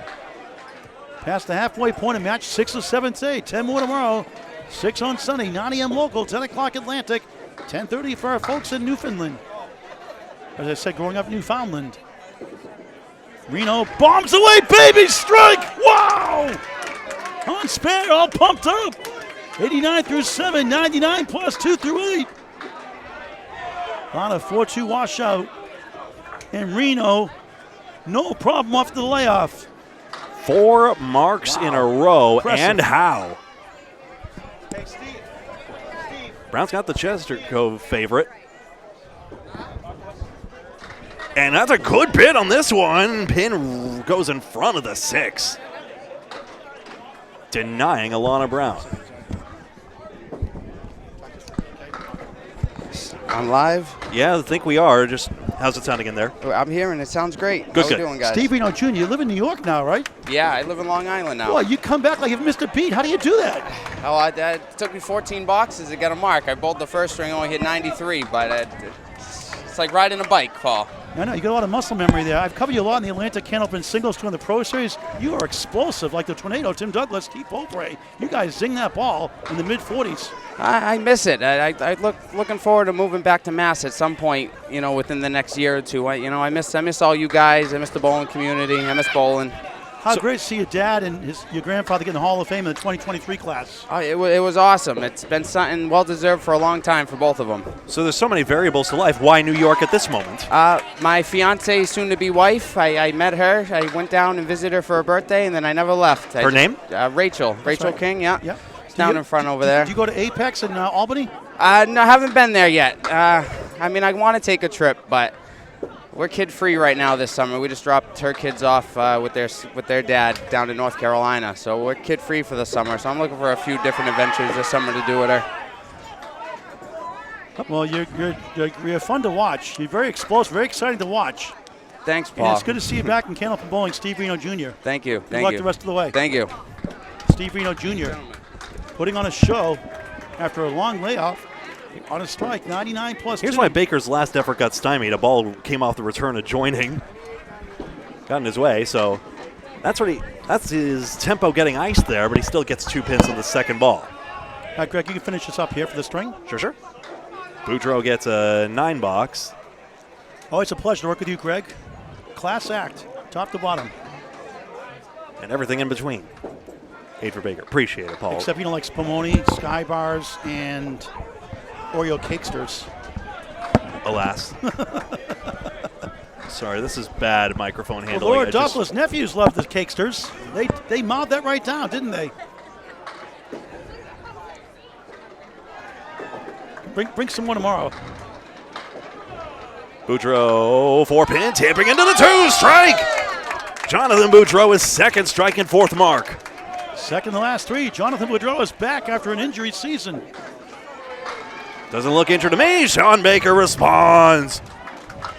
Past the halfway point of match 6 of 7 today. 10 more tomorrow. 6 on Sunday. 9 a.m. local, 10 o'clock Atlantic. 10:30 for our folks in Newfoundland. As I said, growing up in Newfoundland. Renaud bombs away, baby strike! Wow! On spare, all pumped up. 89 through 7, 99 plus 2 through 8. On a 4-2 washout. And Renaud, no problem off the layoff. 4 marks in a row, Impressive. and how? Hey, Steve. Brown's got the Chester Cove favorite. And that's a good pin on this one. Pin goes in front of the 6. Denying Alana Brown. I'm live. Yeah, I think we are. Just how's it sounding in there? I'm here and it sounds great. Good, How good. we doing, guys? Steve Renaud Jr., you live in New York now, right? Yeah, I live in Long Island now. Boy, you come back like you've missed a beat. How do you do that? Oh, it took me 14 boxes to get a mark. I bowled the first string, only hit 93, but it's like riding a bike, Paul. I know, you got a lot of muscle memory there. I've covered you a lot in the Atlantic Candlepin Singles Tour in the Pro Series. You are explosive like the Tornado, Tim Douglas, Keith Beaupre. You guys zing that ball in the mid-40s. I miss it. I looking forward to moving back to Mass at some point, within the next year or two. I miss all you guys. I miss the bowling community. I miss bowling. How great to see your dad and your grandfather get in the Hall of Fame in the 2023 class. Oh, it was awesome. It's been something well-deserved for a long time for both of them. So there's so many variables to life. Why New York at this moment? My fiance, soon-to-be wife, I met her. I went down and visited her for her birthday, and then I never left. Her name? Rachel. Rachel right. King, yeah. Yep. It's down in front over there. Do you go to Apex in Albany? No, I haven't been there yet. I mean, I want to take a trip, but we're kid-free right now this summer. We just dropped her kids off with their dad down to North Carolina, so we're kid-free for the summer. So I'm looking for a few different adventures this summer to do with her. Well, you're fun to watch. You're very explosive, very exciting to watch. Thanks, Paul. And it's good to see you back in Candlepin Bowling, Steve Renaud Jr. Thank you. Good luck the rest of the way. Thank you. Steve Renaud Jr. putting on a show after a long layoff on a strike, 99 plus Here's 2. why Baker's last effort got stymied. A ball came off the return adjoining. Got in his way, so that's his tempo getting iced there, but he still gets 2 pins on the second ball. All right, Greg, you can finish this up here for the string. Sure. Boudreau gets a 9 box. Always a pleasure to work with you, Greg. Class act, top to bottom. And everything in between. 8 for Baker. Appreciate it, Paul. Except you don't like spumoni, sky bars, and Oreo cakesters. Alas. Sorry, this is bad microphone handling. Well, Lord Douglas' nephews loved the cakesters. They mobbed that right down, didn't they? Bring some more tomorrow. Boudreau, 4-pin, tapping into the 2, strike! Jonathan Boudreau is second strike and 4th mark. Second to last 3. Jonathan Boudreau is back after an injury season. Doesn't look injured to me. Shawn Baker responds.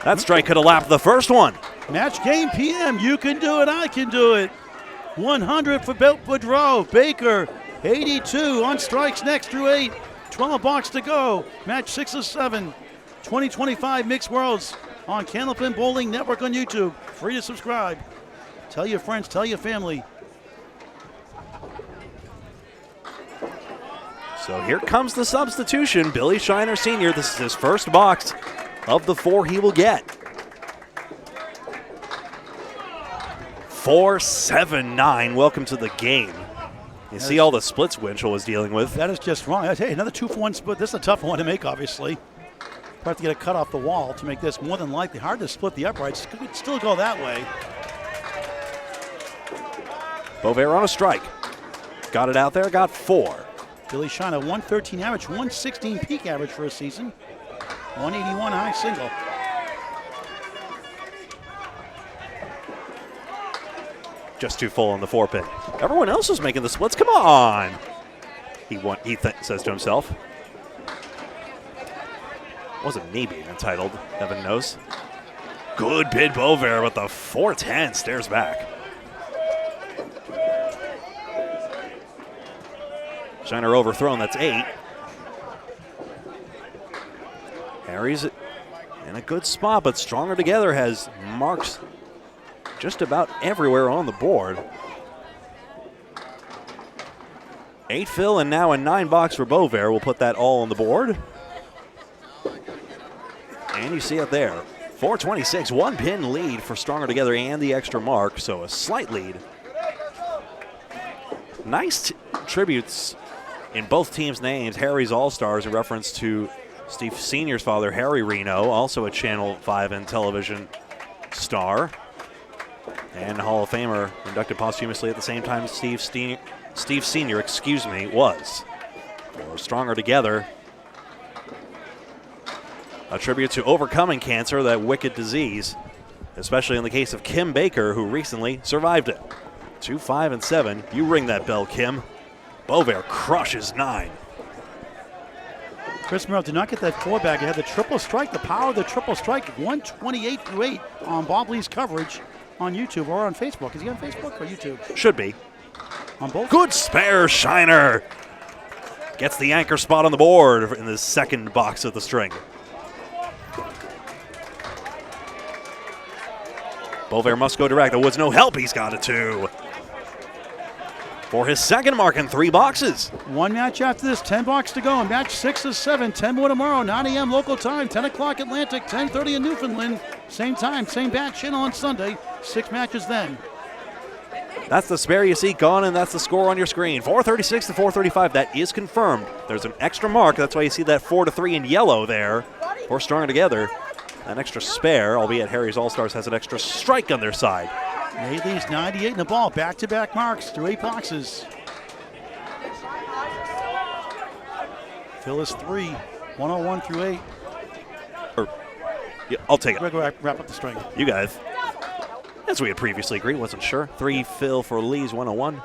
That strike could have lapped the first one. Match game PM. You can do it. I can do it. 100 for Boudreau. Baker, 82 on strikes next through 8. 12 box to go. Match 6 of 7. 2025 Mixed Worlds on Candlepin Bowling Network on YouTube. Free to subscribe. Tell your friends, tell your family. So here comes the substitution. Billy Shiner Sr., this is his first box of the 4 he will get. 4-7-9, welcome to the game. You see all the splits Winchell was dealing with. That is just wrong. Hey, another 2-for-1 split. This is a tough one to make, obviously. Probably have to get a cut off the wall to make this more than likely. Hard to split the uprights. Could still go that way. Boisvert on a strike. Got it out there, got 4. Billy Shiner, 113 average, 116 peak average for a season. 181 high single. Just too full on the 4-pin. Everyone else is making the splits. Come on. He says to himself. Wasn't me being entitled, heaven knows. Good bid Boisvert, but the 4-10 stares back. Shiner overthrown, that's 8. Harry's in a good spot, but Stronger Together has marks just about everywhere on the board. 8 fill and now a 9 box for Boisvert will put that all on the board. And you see it there. 426, 1 pin lead for Stronger Together and the extra mark, so a slight lead. Nice tributes in both teams' names. Harry's All-Stars in reference to Steve Sr.'s father, Harry Renaud, also a Channel 5 and television star. And Hall of Famer, inducted posthumously at the same time Steve Sr., was. For Stronger Together, a tribute to overcoming cancer, that wicked disease, especially in the case of Kim Baker, who recently survived it. 2, 5, and 7. You ring that bell, Kim. Boisvert crushes 9. Chris Merrill did not get that 4 back. He had the triple strike, the power of the triple strike, 128 through 8 on Bob Lee's coverage on YouTube or on Facebook. Is he on Facebook or YouTube? Should be. On both? Good spare, Shiner. Gets the anchor spot on the board in the second box of the string. Boisvert must go direct. There was no help. He's got a 2. For his second mark in 3 boxes. 1 match after this, 10 box to go. Match 6 of 7, 10 more tomorrow, 9 a.m. local time, 10 o'clock Atlantic, 10:30 in Newfoundland. Same time, same bat channel on Sunday. 6 matches then. That's the spare you see gone, and that's the score on your screen. 436 to 435. That is confirmed. There's an extra mark. That's why you see that 4-3 in yellow there for Stronger Together. An extra spare, albeit Harry's All-Stars has an extra strike on their side. Haley's 98 in the ball, back-to-back marks through 8 boxes. Phil is 3, 101 through 8. Yeah, I'll take it. Greg, wrap up the string. You guys. As we had previously agreed, wasn't sure. 3 Phil for Lee's 101.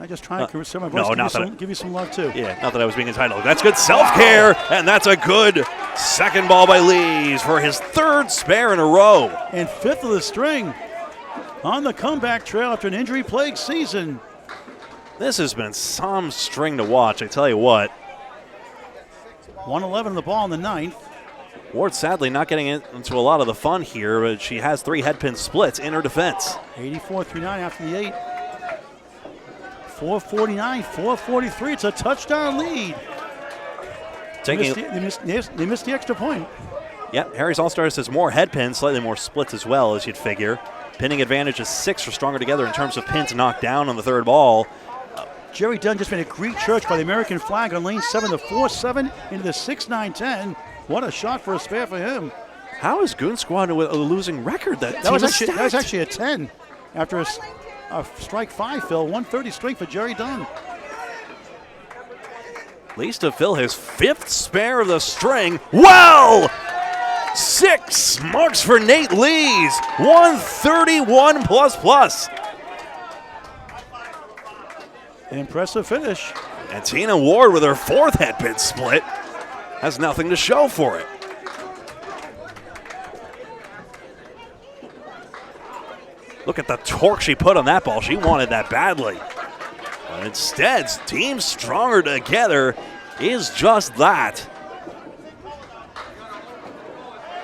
I just try to conserve my voice. Give you some love, too. Yeah, not that I was being entitled. That's good self-care, and that's a good second ball by Lees for his 3rd spare in a row. And 5th of the string on the comeback trail after an injury-plagued season. This has been some string to watch, I tell you what. 111 the ball in the 9th. Ward sadly not getting into a lot of the fun here, but she has 3 headpin splits in her defense. 84-39 after the 8. 449, 443. It's a touchdown lead. They missed the extra point. Yep, Harry's All-Stars has more head pins, slightly more splits as well, as you'd figure. Pinning advantage is 6 for Stronger Together in terms of pins knocked down on the 3rd ball. Jerry Dunn just made a great church by the American flag on lane 7, the 4-7 into the 6-9-10. What a shot for a spare for him. How is Goon Squad with a losing record? That was actually a 10 after a strike 5, Phil. 130 strike for Jerry Dunn. Lees to fill his 5th spare of the string. Well! 6 marks for Nate Lees. 131 plus. An impressive finish. And Tina Ward with her 4th headpin split has nothing to show for it. Look at the torque she put on that ball. She wanted that badly. But instead, Team Stronger Together is just that.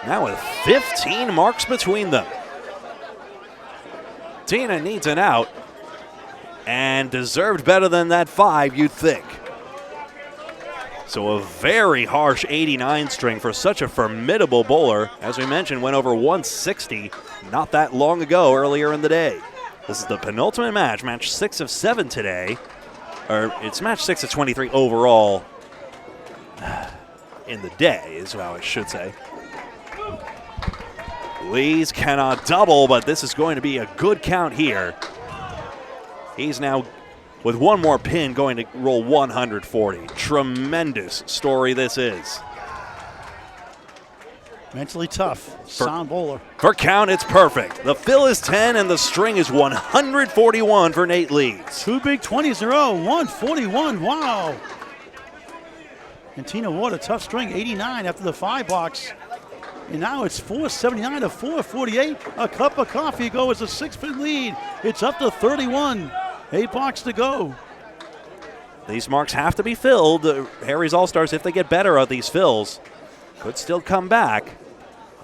Now with 15 marks between them. Tina needs an out and deserved better than that 5, you'd think. So a very harsh 89 string for such a formidable bowler. As we mentioned, went over 160 not that long ago, earlier in the day. This is the penultimate match, match 6 of 7 today. Or it's match 6 of 23 overall in the day is how I should say. Lees cannot double, but this is going to be a good count here. He's now, with one more pin, going to roll 140. Tremendous story this is. Mentally tough, sound bowler. For count, it's perfect. The fill is 10 and the string is 141 for Nate Lees. 2 big 20s in a row, 141, wow. And Tina Ward, a tough string, 89 after the 5 box. And now it's 479 to 448. A cup of coffee go as a 6-pin lead. It's up to 31. 8 box to go. These marks have to be filled. Harry's All-Stars, if they get better at these fills, could still come back.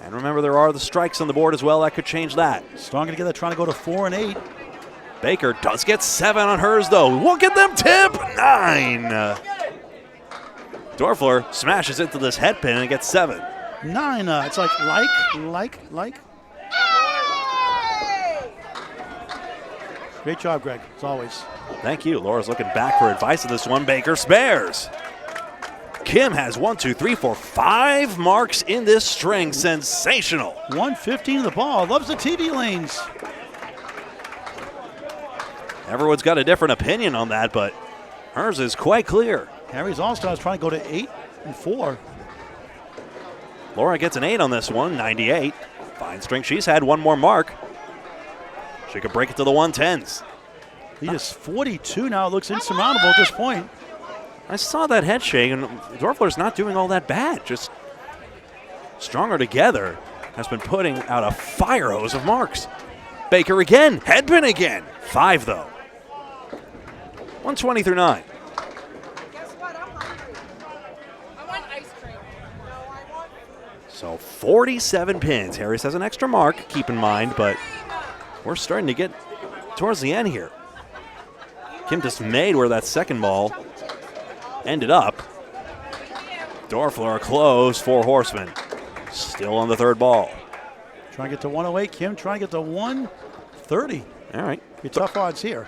And remember, there are the strikes on the board as well. That could change that. Stronger Together trying to go to 4 and 8. Baker does get 7 on hers, though. Look at them tip. 9. Doerfler smashes into this head pin and gets 7. 9. It's like. Great job, Greg, as always. Thank you. Laura's looking back for advice on this one. Baker spares. Kim has 1, 2, 3, 4, 5 marks in this string. Sensational. 115 in the ball. Loves the TV lanes. Everyone's got a different opinion on that, but hers is quite clear. Harry's All-Stars trying to go to 8 and 4. Laura gets an 8 on this one, 98. Fine string. She's had one more mark. She could break it to the 110s. He is 42 now. It looks insurmountable at this point. I saw that head shake, and Doerfler's not doing all that bad. Just Stronger Together has been putting out a fire hose of marks. Baker again. Headpin again. 5, though. 120 through 9. Guess what? I'm hungry. I want ice cream. No, I want food. So 47 pins. Harris has an extra mark, keep in mind, but we're starting to get towards the end here. Kim dismayed where that second ball ended up. Doerfler close, 4 horsemen. Still on the 3rd ball. Trying to get to 108. Kim trying to get to 130. All right. Be tough odds here.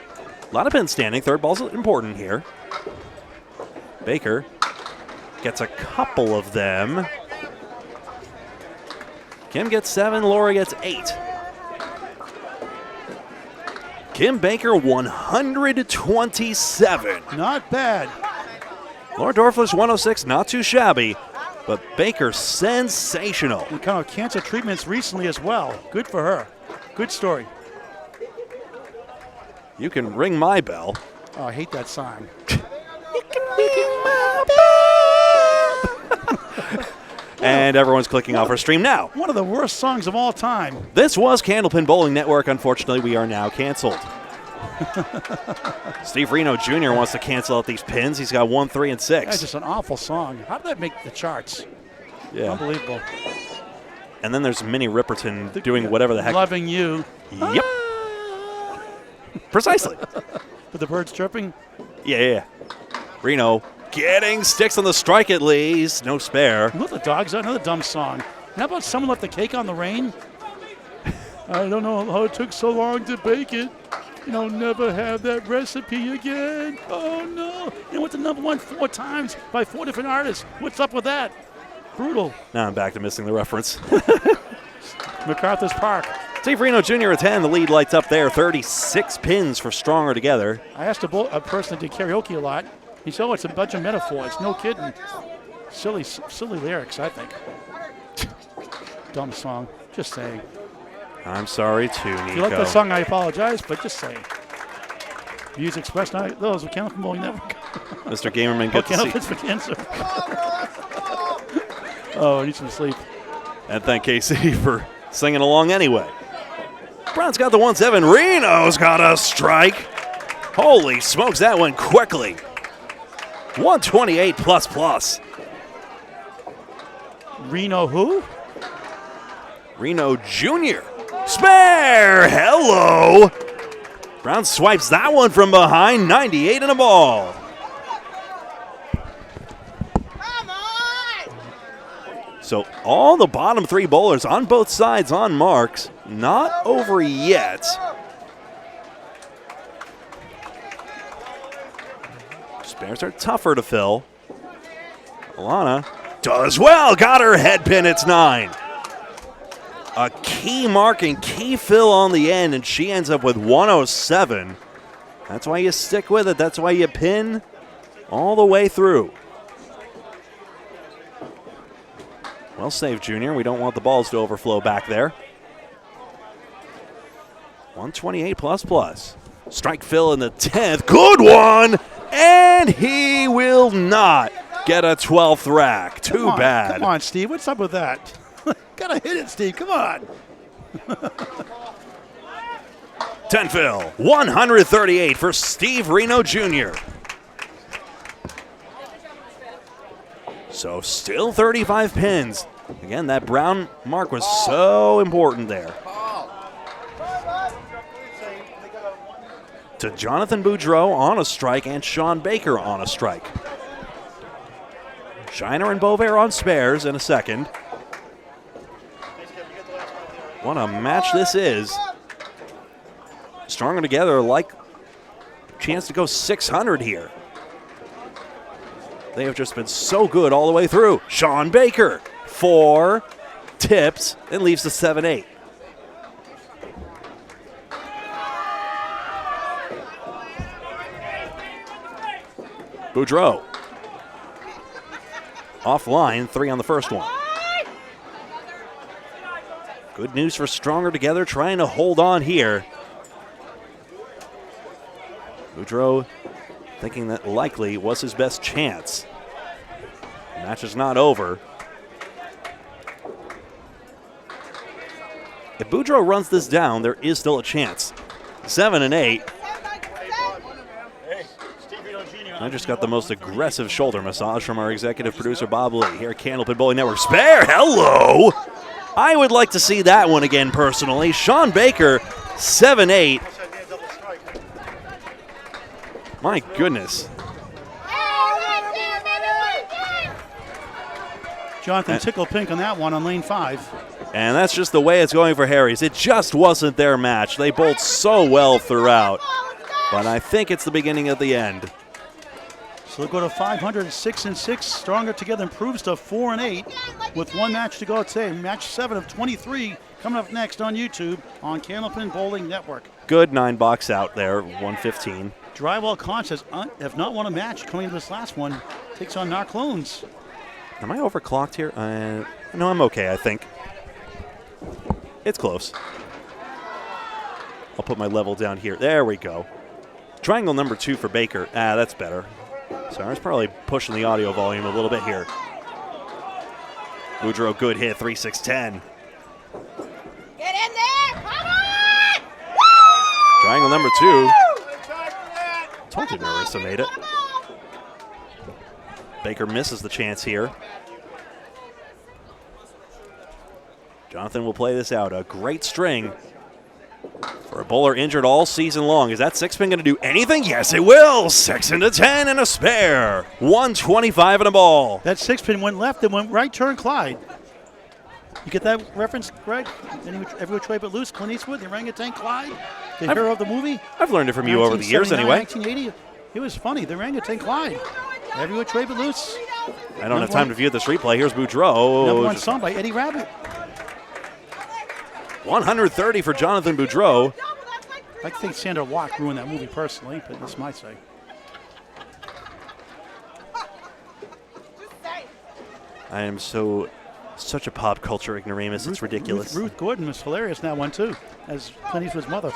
A lot of pins standing. 3rd ball's important here. Baker gets a couple of them. Kim gets 7. Laura gets 8. Kim Baker, 127. Not bad. Laura Doerfler's 106, not too shabby, but Baker sensational. And kind of cancer treatments recently as well. Good for her. Good story. You can ring my bell. Oh, I hate that song. And everyone's clicking off our stream now. One of the worst songs of all time. This was Candlepin Bowling Network. Unfortunately, we are now canceled. Steve Renaud Jr. wants to cancel out these pins. He's got 1, 3, and 6. That's just an awful song. How did that make the charts? Yeah. Unbelievable. And then there's Minnie Ripperton doing whatever the heck. Loving You. Yep. Precisely. With the birds chirping. Yeah. Renaud getting sticks on the strike at least. No spare. Look, the dogs are another dumb song. How about Someone Left the Cake on the Rain? I don't know how it took so long to bake it. Never have that recipe again. Oh, no. It went to #1 4 times by 4 different artists. What's up with that? Brutal. Now I'm back to missing the reference. MacArthur's Park. Steve Renaud Jr. at 10. The lead lights up there. 36 pins for Stronger Together. I asked a person that did karaoke a lot. He said, it's a bunch of metaphors. No kidding. Silly lyrics, I think. Dumb song. Just saying. I'm sorry too, Nico. If you like that song, I apologize, but just saying. Views expressed on those of Candlepin Bowling Network. Mr. Gamerman, good to see. Candlepin's for cancer. Oh, I need some sleep. And thank KC for singing along anyway. Brown's got the 1-7. Renaud's got a strike. Holy smokes, that went quickly. 128 plus. Renaud who? Renaud Jr. Spare! Hello! Brown swipes that one from behind. 98 and a ball. Come on! So all the bottom 3 bowlers on both sides on marks. Not over yet. Spares are tougher to fill. Alana does well. Got her head pin. It's 9. A key mark and key fill on the end, and she ends up with 107. That's why you stick with it. That's why you pin all the way through. Well saved, Junior. We don't want the balls to overflow back there. 128 plus. Strike fill in the 10th. Good one! And he will not get a 12th rack. Too bad. Come on, Steve. What's up with that? Gotta hit it, Steve. Come on. 10 fill. 138 for Steve Renaud Jr. So still 35 pins. Again, that brown mark was so important there. To Jonathan Boudreau on a strike and Shawn Baker on a strike. Shiner and Boisvert on spares in a second. What a match this is. Stronger Together like chance to go 600 here. They have just been so good all the way through. Shawn Baker, 4 tips and leaves the 7-8. Boudreau. Offline, 3 on the first one. Good news for Stronger Together, trying to hold on here. Boudreau thinking that likely was his best chance. The match is not over. If Boudreau runs this down, there is still a chance. 7 and 8. I just got the most aggressive shoulder massage from our executive producer, Bob Lee, here at Candlepin Bowling Network. Spare, hello! I would like to see that one again personally. Shawn Baker, 7-8. My goodness. Jonathan Tickle Pink on that one on lane 5. And that's just the way it's going for Harry's. It just wasn't their match. They bowled so well throughout. But I think it's the beginning of the end. So they'll go to 500, 6 and 6. Stronger Together improves to 4 and 8 with one match to go today. Match 7 of 23 coming up next on YouTube on Candlepin Bowling Network. Good 9 box out there, 115. Drywall Concepts have not won a match coming into this last one. Takes on Narclones. Am I overclocked here? No, I'm okay, I think. It's close. I'll put my level down here. There we go. Triangle number 2 for Baker. That's better. So I was probably pushing the audio volume a little bit here. Boudreau, good hit, 3-6-10. Get in there! Come on! Triangle number 2. Told you Marissa made it. Baker misses the chance here. Jonathan will play this out. A great string for a bowler injured all season long. Is that six spin going to do anything? Yes, it will. 6 into 10 and a spare. 125 and a ball. That 6-pin went left and went right turn Clyde. You get that reference, Greg? Every Which Way But Loose, Clint Eastwood, the orangutan Clyde, the hero of the movie. I've learned it from you over the years anyway. 1980. It was funny, the orangutan Clyde. Every Which Way But Loose. I don't have time to view this replay. Here's Boudreau. Number 1 song by Eddie Rabbit. 130 for Jonathan Boudreau. I think Sandra Watt ruined that movie personally, but that's my say. I am such a pop culture ignoramus. It's ridiculous. Ruth Gordon was hilarious in that one too, as Clint Eastwood's mother.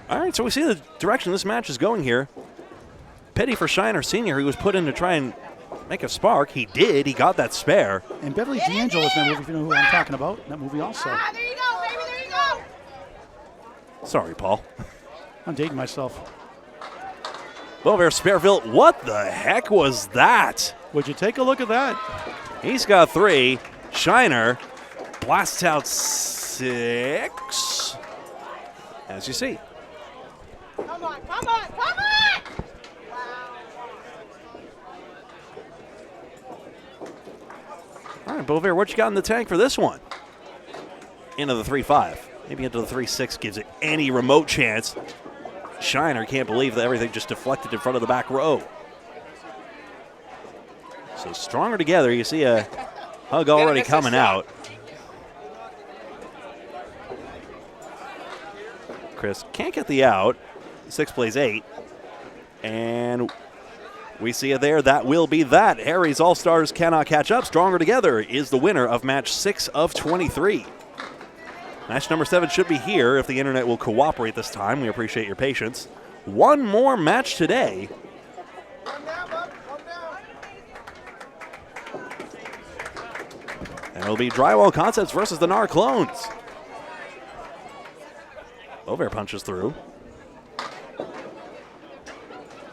All right, so we see the direction this match is going here. Pity for Shiner Sr., who was put in to try and make a spark. He did. He got that spare. And Beverly D'Angelo is in that movie, if you know who I'm talking about. That movie also. There you go, baby, there you go. Sorry, Paul. I'm dating myself. Boisvert Spareville, what the heck was that? Would you take a look at that? He's got 3. Shiner blasts out 6. As you see. Come on, come on, come on! All right, Boisvert, what you got in the tank for this one? Into the 3-5. Maybe into the 3-6 gives it any remote chance. Shiner can't believe that everything just deflected in front of the back row. So stronger together. You see a hug already coming out. Chris can't get the out. 6 plays 8. And we see it there. That will be that. Harry's All-Stars cannot catch up. Stronger Together is the winner of match 6 of 23. Match number 7 should be here if the internet will cooperate this time. We appreciate your patience. One more match today. And it'll be Drywall Concepts versus the NAR Clones. Boisvert punches through.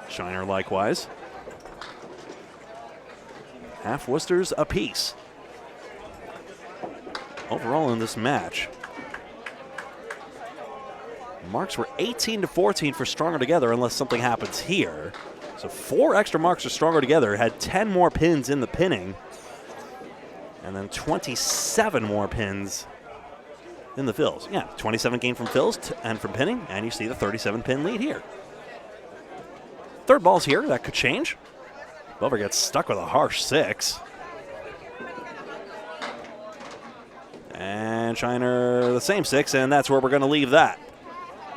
Shiner likewise. Half Worcesters apiece. Overall in this match, marks were 18-14 for Stronger Together unless something happens here. So 4 extra marks for Stronger Together, had 10 more pins in the pinning, and then 27 more pins in the fills. Yeah, 27 gained from fills and from pinning, and you see the 37 pin lead here. Third ball's here, that could change. Boisvert gets stuck with a harsh 6. And Shiner the same 6, and that's where we're going to leave that.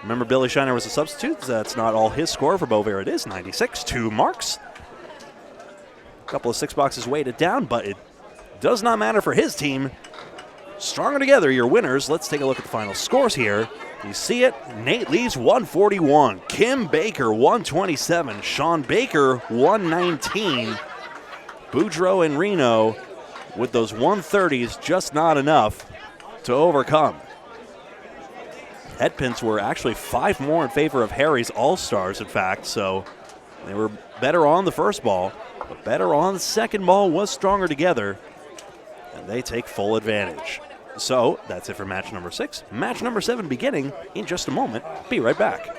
Remember, Billy Shiner was a substitute. That's not all his score for Boisvert. It is 96, 2 marks. A couple of 6 boxes weighted down, but it does not matter for his team. Stronger Together, your winners. Let's take a look at the final scores here. You see it. Nate Lees, 141. Kim Baker, 127. Shawn Baker, 119. Boudreau and Renaud with those 130s, just not enough to overcome. Headpins were actually 5 more in favor of Harry's All-Stars, in fact, so they were better on the first ball, but better on the second ball was Stronger Together, and they take full advantage. So that's it for match number 6. Match number 7 beginning in just a moment. Be right back.